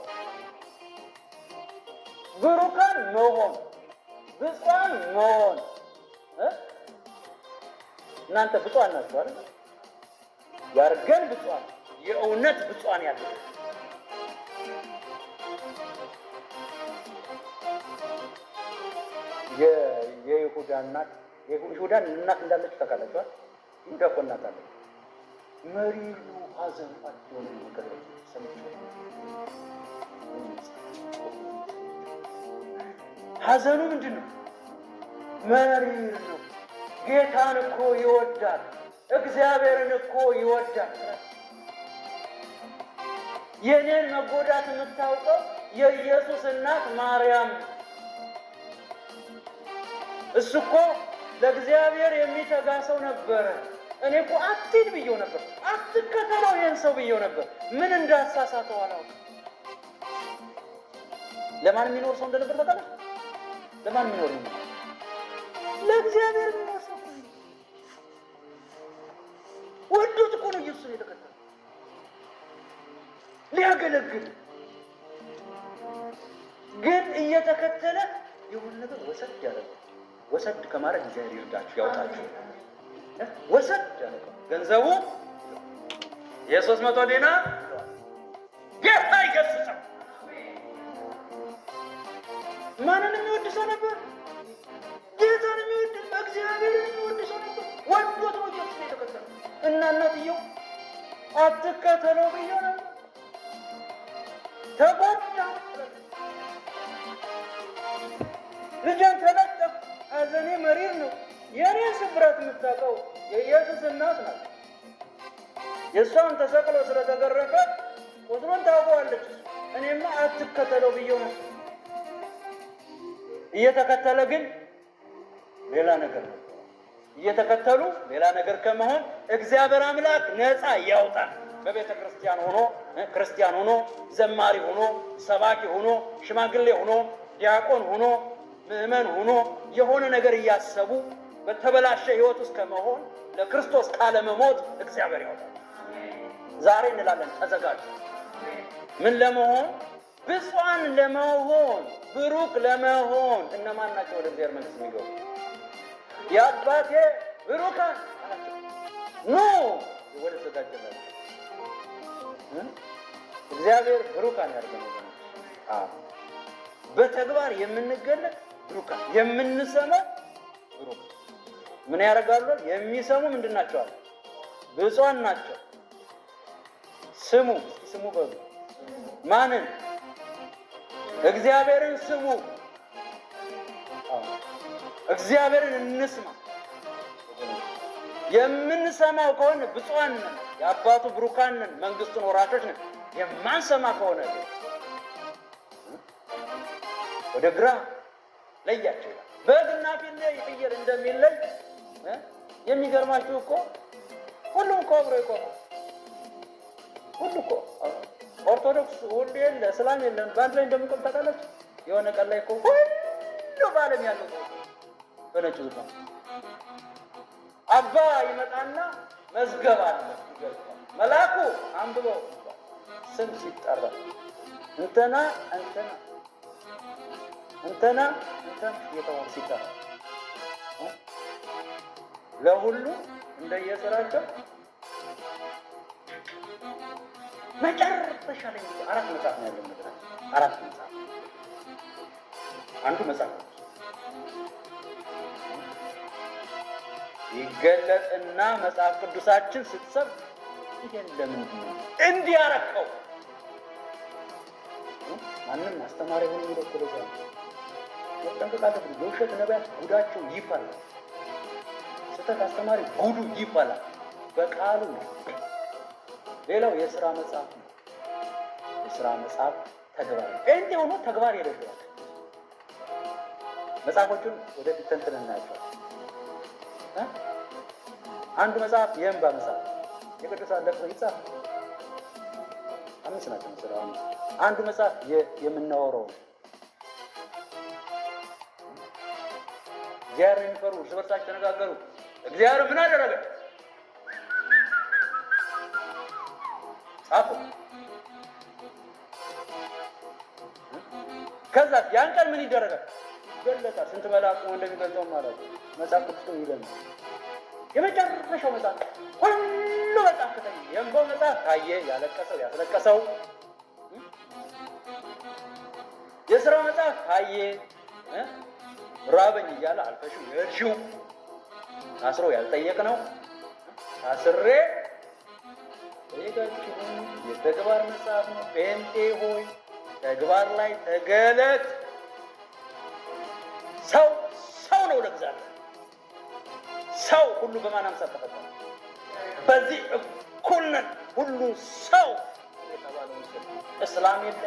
S1: ብሩካን መሆን፣ ብፁዓን መሆን። እናንተ ብፁዓን ናችሁ አይደል? ያርገን ብፁዓን፣ የእውነት ብፁዓን ያለው የይሁዳ እናት የይሁዳን እናት እንዳለች ታውቃላችሁ። ይሁዳ እኮ እናት አለች። መሪሩ ሐዘናቸውን ገለጹ። ሐዘኑ ምንድን ነው? መሪር ነው። ጌታን እኮ ይወዳል። እግዚአብሔርን እኮ ይወዳል። የኔን መጎዳት የምታውቀው የኢየሱስ እናት ማርያም። እሱ እኮ ለእግዚአብሔር የሚተጋ ሰው ነበረ። እኔ እኮ አትሂድ ብየው ነበር፣ አትከተለው ይህን ሰው ብየው ነበር። ምን እንዳሳሳተው አላውቅም። ለማን የሚኖር ሰው እንደነበር ታውቃለህ? ለማን የሚኖር ነው? ለእግዚአብሔር የሚኖር ሰው እኮ ነው። ወዶት እኮ ነው ኢየሱስን የተከተለው ሊያገለግል። ግን እየተከተለ የሆነ ነገር ወሰድ ያደረገ ወሰድ ከማድረግ እግዚአብሔር ይርዳችሁ ያውጣችሁ። ወሰድ ያደረገ ገንዘቡ የ300 ዲናር ጌታ ይገስጸው። ማንን የሚወድ ሰው ነበር? ጌታን የሚወድ እግዚአብሔር የሚወድ ሰው ነበር። ወዶት ነው ኢየሱስ የተከተለው እና እናትየው አትከተለው ብዬው ነበር። ተጎዳ። ልጄን ተለጠፍ ሐዘኔ መሪር ነው። የኔን ስብራት የምታውቀው የኢየሱስ እናት ናት። የእሷን ተሰቅሎ ስለተገረፈ ቁስሉን ታውቀዋለች። እኔማ አትከተለው ብዬው ነው። እየተከተለ ግን ሌላ ነገር ነው። እየተከተሉ ሌላ ነገር ከመሆን እግዚአብሔር አምላክ ነፃ ያውጣል። በቤተ ክርስቲያን ሆኖ ክርስቲያን ሆኖ ዘማሪ ሆኖ ሰባኪ ሆኖ ሽማግሌ ሆኖ ዲያቆን ሆኖ ምዕመን ሆኖ የሆነ ነገር እያሰቡ በተበላሸ ሕይወት ውስጥ ከመሆን ለክርስቶስ ካለመሞት እግዚአብሔር ያውጣል። ዛሬ እንላለን ተዘጋጁ። ምን ለመሆን? ብፁዓን ለመሆን፣ ብሩክ ለመሆን። እነማን ናቸው ወደ እግዚአብሔር መንግሥት የሚገቡ? የአባቴ ብሩካን ኑ ወደ ተዘጋጀላችሁ። እግዚአብሔር ብሩካን ያድርገን። በተግባር የምንገለጥ ብሩካን፣ የምንሰማው ብሩክ። ምን ያደርጋሉ? የሚሰሙ ምንድን ናቸው? ብፁዓን ናቸው። ስሙ፣ እስኪ ስሙ በሉ። ማንን? እግዚአብሔርን ስሙ። እግዚአብሔርን እንስማ። የምንሰማው ከሆነ ብፁዓን ነን፣ የአባቱ ብሩካን ነን፣ መንግስቱን ወራሾች ነን። የማንሰማ ከሆነ ወደ ግራ ለያቸው ይላል። በግና ፍየል እንደሚለይ የሚገርማችሁ እኮ ሁሉም እኮ አብሮ ይቆማል። ሁሉ እኮ ኦርቶዶክስ ሁሉ የለ እስላም የለም በአንድ ላይ እንደምንቆም ታውቃላችሁ። የሆነ ቀን ላይ እኮ ሁሉ በዓለም ያለው በነጭ ዙፋን አባ ይመጣና መዝገብ አለ ይገልጻል። መልአኩ አንብበው ስም ሲጠራ እንተና እንተና እንተና እንተና የተባለ ሲጠራ ለሁሉ እንደየስራቸው መጨረሻ ላይ 4 መጽሐፍ ነው ያለው ነገር 4 መጽሐፍ። አንዱ መጽሐፍ ይገለጥና መጽሐፍ ቅዱሳችን ስትሰብ ይሄን ለምንድን ነው እንዲህ ያረከው? ማንም አስተማሪ ሆኖ ይደክለዛ ወጣንቀቃተ የውሸት ነቢያት ጉዳቸው ይፈላል። ስተት አስተማሪ ጉዱ ይፈላል በቃሉ ነው። ሌላው የሥራ መጽሐፍ ነው። የሥራ መጽሐፍ ተግባር እንዴ ሆኖ ተግባር የሌለው መጽሐፎቹን ወደፊት ተንተን እናያቸው። አንዱ መጽሐፍ የእንባ መጽሐፍ የቅዱሳን ለቅሶ ይጻፍ 5 ናቸው መሰለኝ። አንዱ መጽሐፍ የምናወራው እግዚአብሔር የሚፈሩ እርስ በርሳቸው ተነጋገሩ። እግዚአብሔር ምን አደረገ? ጻፉ። ከዛ ያን ቀን ምን ይደረጋል? ይገለጣል። ስንት መልአክ እንደሚገልጸው ማለት ነው። መጽሐፍ ቅዱስ ይገለጣል። የመጨረሻው መጽሐፍ ሁሉ መጽሐፍ ከተኝ የእንባው መጽሐፍ ታየ። ያለቀሰው ያስለቀሰው። የሥራው መጽሐፍ ታየ። ራበኝ እያለ አልፈሽው የሄድሽው ታስሮ ያልጠየቅነው ታስሬ ጠየቃችሁን የተግባር መጽሐፍ ነው። ጴንጤ ሆይ ተግባር ላይ ተገለጥ። ሰው ነው ለእግዚአብሔር። ሰው ሁሉ በማን አምሳል ተፈጠረ? በዚህ እኩል ነን። ሁሉ ሰው የተባለው እስላም የለ፣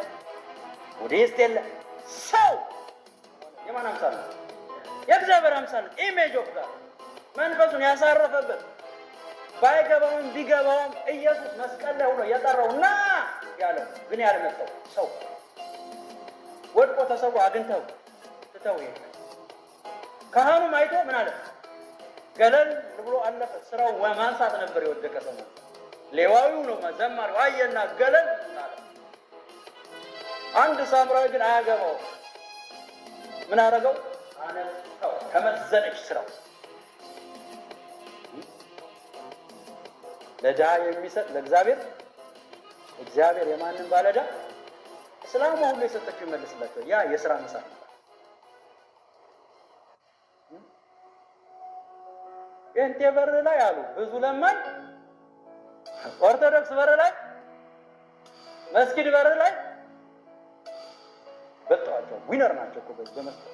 S1: ቡዲስት የለ። ሰው የማን አምሳል ነው? የእግዚአብሔር አምሳል። ኢሜጅ ኦፍ ጋድ መንፈሱን ያሳረፈበት ባይገባውም ቢገባውም ኢየሱስ መስቀል ላይ ሆኖ የጠራው ና ያለው ግን ያልመጣው ሰው ወድቆ ተሰው አግኝተው ትተው ይሄ ካህኑም አይቶ ምን አለ? ገለል ብሎ አለፈ። ስራው ማንሳት ነበር የወደቀ ሰው። ሌዋዊው ነው ዘማሪው አየና ገለል አለ። አንድ ሳምራዊ ግን አያገባው። ምን አደረገው? አነሳው። ተመዘነች ስራው። ለድሃ የሚሰጥ ለእግዚአብሔር እግዚአብሔር የማንን ባለዕዳ እስላሙ ሁሉ የሰጠችው ይመልስላቸው። ያ የሥራ ምሳሌ ነው። ጴንጤ በር ላይ አሉ ብዙ ለማኝ፣ ኦርቶዶክስ በር ላይ፣ መስጊድ በር ላይ በልጠዋቸው ዊነር ናቸው እኮ በመስጠት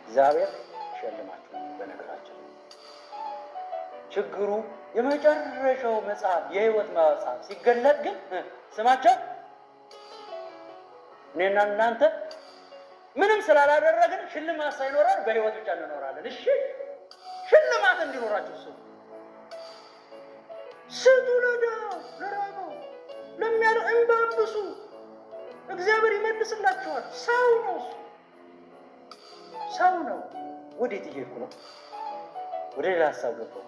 S1: እግዚአብሔር ይሸልማቸው። በነገራችን ችግሩ የመጨረሻው መጽሐፍ የሕይወት መጽሐፍ ሲገለጥ ግን ስማቸው እኔና እናንተ ምንም ስላላደረግን ሽልማት ሳይኖረን በሕይወት ብቻ እንኖራለን። እሺ ሽልማት እንዲኖራችሁ ስጡ፣ ለድሃው፣ ለራበው፣ ለሚያለው እንባብሱ። እግዚአብሔር ይመልስላችኋል። ሰው ነው እሱ፣ ሰው ነው። ወዴት እየሄድኩ ነው? ወደ ሌላ ሀሳብ ገባሁ።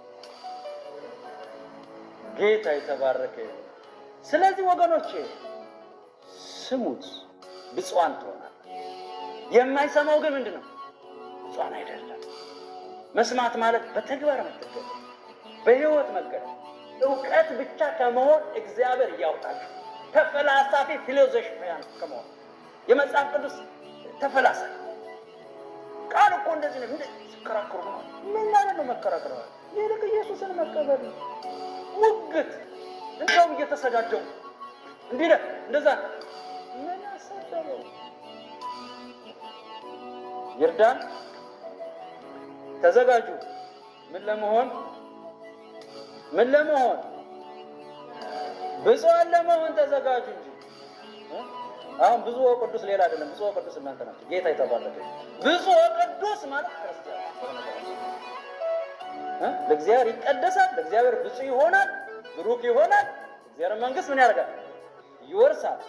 S1: ጌታ የተባረከ ይሁን። ስለዚህ ወገኖቼ ስሙት፣ ብፁዓን ትሆናል። የማይሰማው ግን ምንድን ነው? ብፁዓን አይደለም። መስማት ማለት በተግባር መገለጥ፣ በሕይወት መገለጥ፣ እውቀት ብቻ ከመሆን እግዚአብሔር ያውጣችሁ። ተፈላሳፊ ፊሎዞፊያን ከመሆን የመጽሐፍ ቅዱስ ተፈላሳፊ ቃል እኮ እንደዚህ ነው። ሲከራከሩ ነው። ምን ማለት ነው መከራከር? ይልቅ ኢየሱስን መቀበል ነው። ሙግት እንደው እየተሰዳደው እንዲህ ነው እንደዛ ምን አሰደው ይርዳን። ተዘጋጁ። ምን ለመሆን ብፁዓን ለመሆን ተዘጋጁ እንጂ አሁን ብፁዕ ወቅዱስ ሌላ አይደለም። ብፁዕ ወቅዱስ እናንተ ናችሁ። ጌታ የተባረከ። ብፁዕ ወቅዱስ ማለት ክርስቲያን ለእግዚአብሔር ይቀደሳል፣ ለእግዚአብሔር ብፁዕ ይሆናል፣ ብሩክ ይሆናል። እግዚአብሔር መንግስት ምን ያደርጋል? ይወርሳል።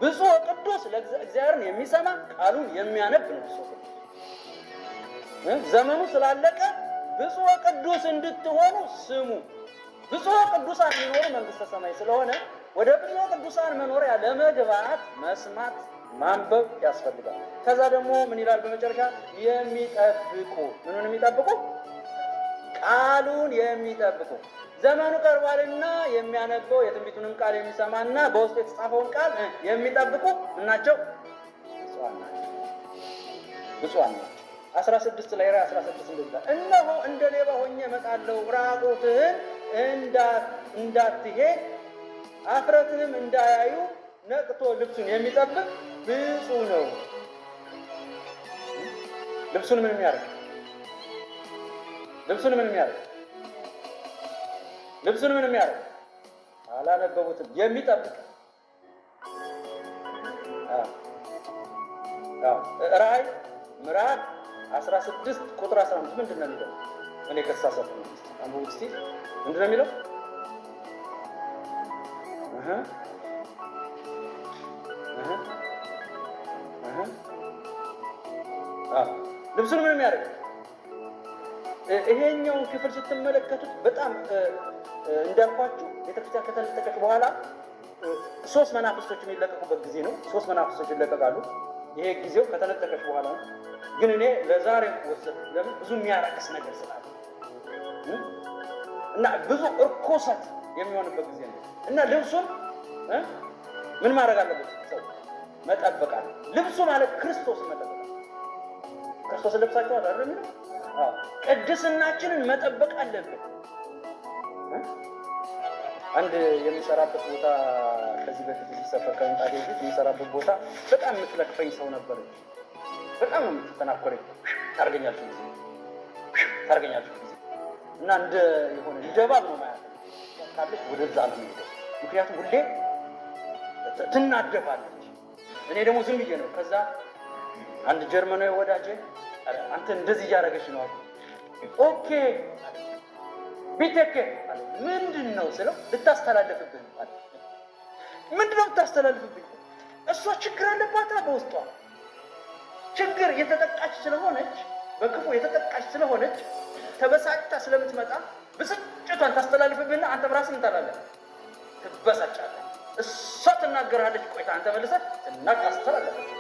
S1: ብፁዕ ወቅዱስ ለእግዚአብሔርን የሚሰማ ቃሉን የሚያነብ ነው። ብፁዕ ወቅዱስ ዘመኑ ስላለቀ ብፁዕ ወቅዱስ እንድትሆኑ ስሙ። ብፁዕ ቅዱሳን የሚኖሩ መንግስተ ሰማይ ስለሆነ ወደ ብፁዕ ቅዱሳን መኖሪያ ለመግባት መስማት ማንበብ ያስፈልጋል። ከዛ ደግሞ ምን ይላል በመጨረሻ? የሚጠብቁ ምኑን የሚጠብቁ? ቃሉን የሚጠብቁ። ዘመኑ ቀርቧልና የሚያነበው የትንቢቱንም ቃል የሚሰማና በውስጡ የተጻፈውን ቃል የሚጠብቁ እናቸው ብፁዓን ናቸው። ብፁዓን ናቸው። 16 ላይ 16 እንደዛ እነሆ እንደ ሌባ ሆኜ እመጣለሁ፣ ራቁትህን እንዳትሄድ አፍረትህም እንዳያዩ ነቅቶ ልብሱን የሚጠብቅ ብፁዕ ነው። ልብሱን ምን የሚያደርግ? አላነበቡትም። የሚጠብቅ ራእይ ምዕራፍ 16 ቁጥር 15 ምንድን ነው የሚለው? እኔ ከተሳሳትኩ አንብቡት እስቲ። ምንድን ነው የሚለው? ልብሱን ምን የሚያደርግ? ይሄኛውን ክፍል ስትመለከቱት በጣም እንዳልኳችሁ ቤተክርስቲያን ከተነጠቀች በኋላ 3 መናፍስቶች የሚለቀቁበት ጊዜ ነው። 3 መናፍስቶች ይለቀቃሉ። ይሄ ጊዜው ከተነጠቀች በኋላ ነው። ግን እኔ ለዛሬ ወሰድ ለምን ብዙ የሚያረክስ ነገር ስላለ እና ብዙ እርኩሰት የሚሆንበት ጊዜ ነው። እና ልብሱን ምን ማድረግ አለበት? ሰው መጠበቅ አለ። ልብሱ ማለት ክርስቶስ መጠበቅ። ክርስቶስ ለብሳችኋል አይደል የሚለው? አዎ። ቅድስናችንን መጠበቅ አለብን። አንድ የሚሰራበት ቦታ ከዚህ በፊት ሲሰፈር ከመምጣቴ በፊት የሚሰራበት ቦታ በጣም የምትለክፈኝ ሰው ነበረች። በጣም ነው የምትተናኮረኝ። ታርገኛለች ጊዜ እና እንደ የሆነ እንደባብ ነው ማለት ካለች ወደዛ ነው የሚሄደው። ምክንያቱም ሁሌ ትናደፋለች። እኔ ደግሞ ዝም ብዬ ነው። ከዛ አንድ ጀርመናዊ ወዳጄ አንተ እንደዚህ እያደረገች ነው አሉ። ኦኬ ቢቴክ ምንድን ነው ስለው ልታስተላልፍብኝ አለ። ምንድን ነው ልታስተላልፍብኝ? እሷ ችግር አለባታ በውስጧ ችግር የተጠቃች ስለሆነች በክፉ የተጠቃች ስለሆነች ተበሳጭታ ስለምትመጣ ብስጭቷን ታስተላልፍብህና አንተ በራስህ ምን ታላለህ? ትበሳጫለህ። እሷ ትናገራለች፣ ቆይታ አንተ መልሰህ ታስተላልፋለህ።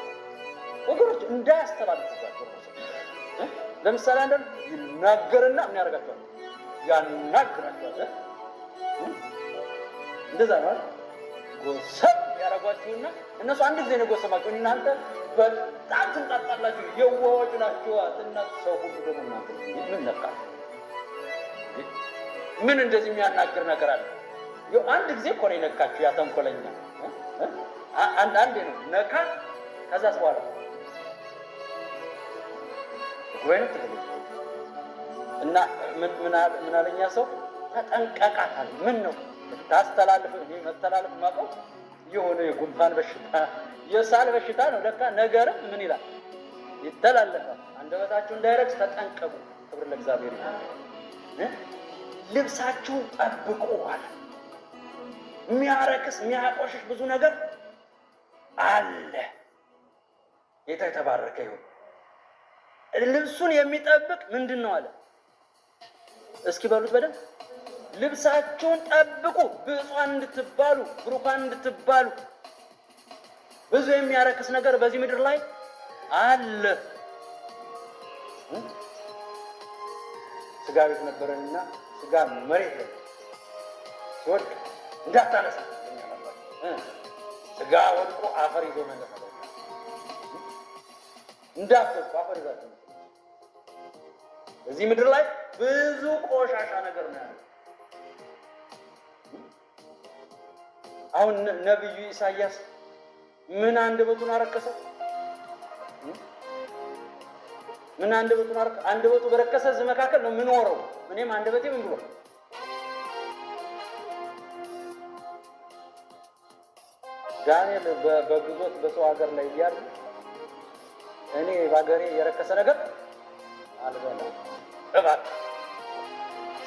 S1: ወገኖች እንዳያስተላልፉባቸው። ለምሳሌ አንድ ይናገርና ምን ያደርጋቸዋል? ያናግራቸዋል። እንደዛ ነው ጎሰብ ያደርጓችሁና እነሱ አንድ ጊዜ ነው ጎሰማችሁ። እናንተ በጣም ትንጣጣላችሁ፣ የዋሆች ናችሁ። እናንተ ሰው ሁሉ ደግሞ እናንተ ምን ነካ? ምን እንደዚህ የሚያናግር ነገር አለ? አንድ ጊዜ እኮ ነው የነካችሁ። ያ ተንኮለኛ አንዴ ነው ነካ። ከዛስ በኋላ ወይንም ትግል እና ምን አለኛ ሰው ተጠንቀቃታል። ምን ነው ታስተላልፍ? እኔ መተላለፍ ማቀው የሆነ የጉንፋን በሽታ የሳል በሽታ ነው። ለካ ነገርም ምን ይላል? ይተላለፋል። አንደበታችሁ እንዳይረክስ ተጠንቀቁ። ክብር ለእግዚአብሔር ይሁን። ልብሳችሁን ጠብቁ አለ። የሚያረክስ የሚያቆሽሽ ብዙ ነገር አለ። ጌታ የተባረከ ይሁን። ልብሱን የሚጠብቅ ምንድን ነው አለ? እስኪ በሉት በደንብ። ልብሳችሁን ጠብቁ ብፁዓን እንድትባሉ ብሩካን እንድትባሉ። ብዙ የሚያረክስ ነገር በዚህ ምድር ላይ አለ። ስጋ ቤት ነበረንና ስጋ መሬት ላይ ሲወድቅ እንዳታነሳ ስጋ ወድቆ አፈር ይዞ መለስ እንዳትወድቁ አፈር ይዛችሁ። እዚህ ምድር ላይ ብዙ ቆሻሻ ነገር ነው ያለው። አሁን ነብዩ ኢሳያስ ምን አንደበቱን አረከሰ? ምን አንደበቱን አረከሰ? አንደበቱ በረከሰ እዚህ መካከል ነው የምኖረው። እኔም አንደበቴ ምን ብሎ ዳንኤል በግዞት በሰው ሀገር ላይ እያለ እኔ በሀገሬ የረከሰ ነገር አልበላም። እባክህ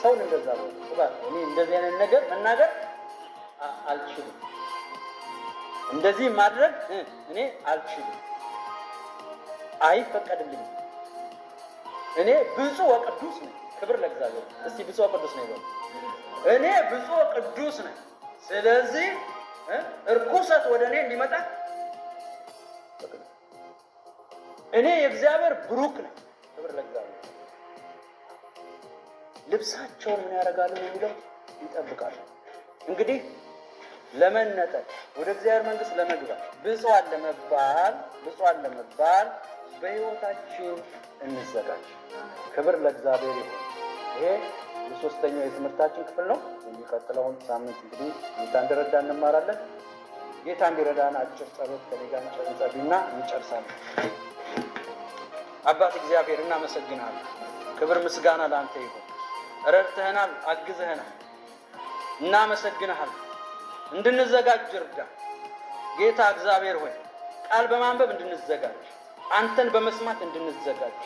S1: ሰውን እንደዛ ነው። እባክህ እኔ እንደዚህ አይነት ነገር መናገር አልችልም። እንደዚህ ማድረግ እኔ አልችልም፣ አይፈቀድልኝም። እኔ ብፁዕ ወቅዱስ ነኝ። ክብር ለእግዚአብሔር። እስቲ ብፁዕ ወቅዱስ ነኝ በሉ። እኔ ብፁዕ ወቅዱስ ነኝ። ስለዚህ እርኩሰት ወደ እኔ እንዲመጣ እኔ የእግዚአብሔር ብሩክ ነኝ። ክብር ለእግዚአብሔር። ልብሳቸውን ምን ያደርጋሉ የሚለው ይጠብቃሉ። እንግዲህ ለመነጠቅ ወደ እግዚአብሔር መንግሥት ለመግባት ብፁዓን ለመባል በሕይወታችን እንዘጋጅ። ክብር ለእግዚአብሔር ይሁን። ይሄ የሶስተኛው የትምህርታችን ክፍል ነው። የሚቀጥለውን ሳምንት እንግዲህ ጌታ እንዲረዳ እንማራለን። ጌታ እንዲረዳን አጭር ጸሎት ከኔ ጋር እንጸልይና እንጨርሳለን። አባት እግዚአብሔር እናመሰግናለን። ክብር ምስጋና ለአንተ ይሁን። ረድተህናል፣ አግዘህናል። እናመሰግንሃል። እንድንዘጋጅ እርዳ ጌታ እግዚአብሔር ሆይ። ቃል በማንበብ እንድንዘጋጅ፣ አንተን በመስማት እንድንዘጋጅ፣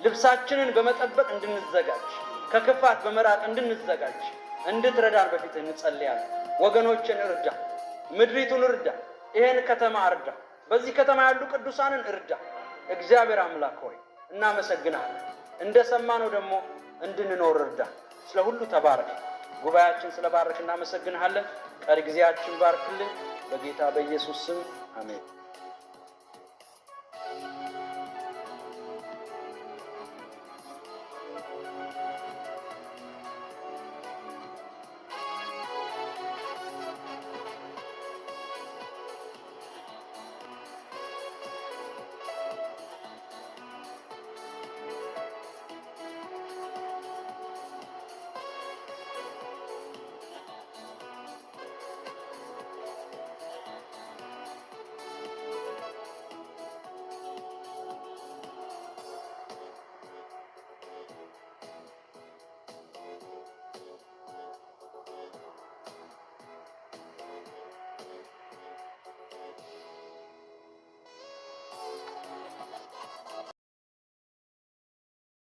S1: ልብሳችንን በመጠበቅ እንድንዘጋጅ፣ ከክፋት በመራቅ እንድንዘጋጅ እንድትረዳን በፊትህ እንጸልያለን። ወገኖችን እርዳ፣ ምድሪቱን እርዳ፣ ይሄን ከተማ እርዳ፣ በዚህ ከተማ ያሉ ቅዱሳንን እርዳ። እግዚአብሔር አምላክ ሆይ እናመሰግናለን። እንደሰማነው ደግሞ እንድንኖር እርዳ። ስለ ሁሉ ተባረክ። ጉባኤያችን ስለባረክ እናመሰግንሃለን። ቀሪ ጊዜያችን ባርክልን። በጌታ በኢየሱስ ስም አሜን።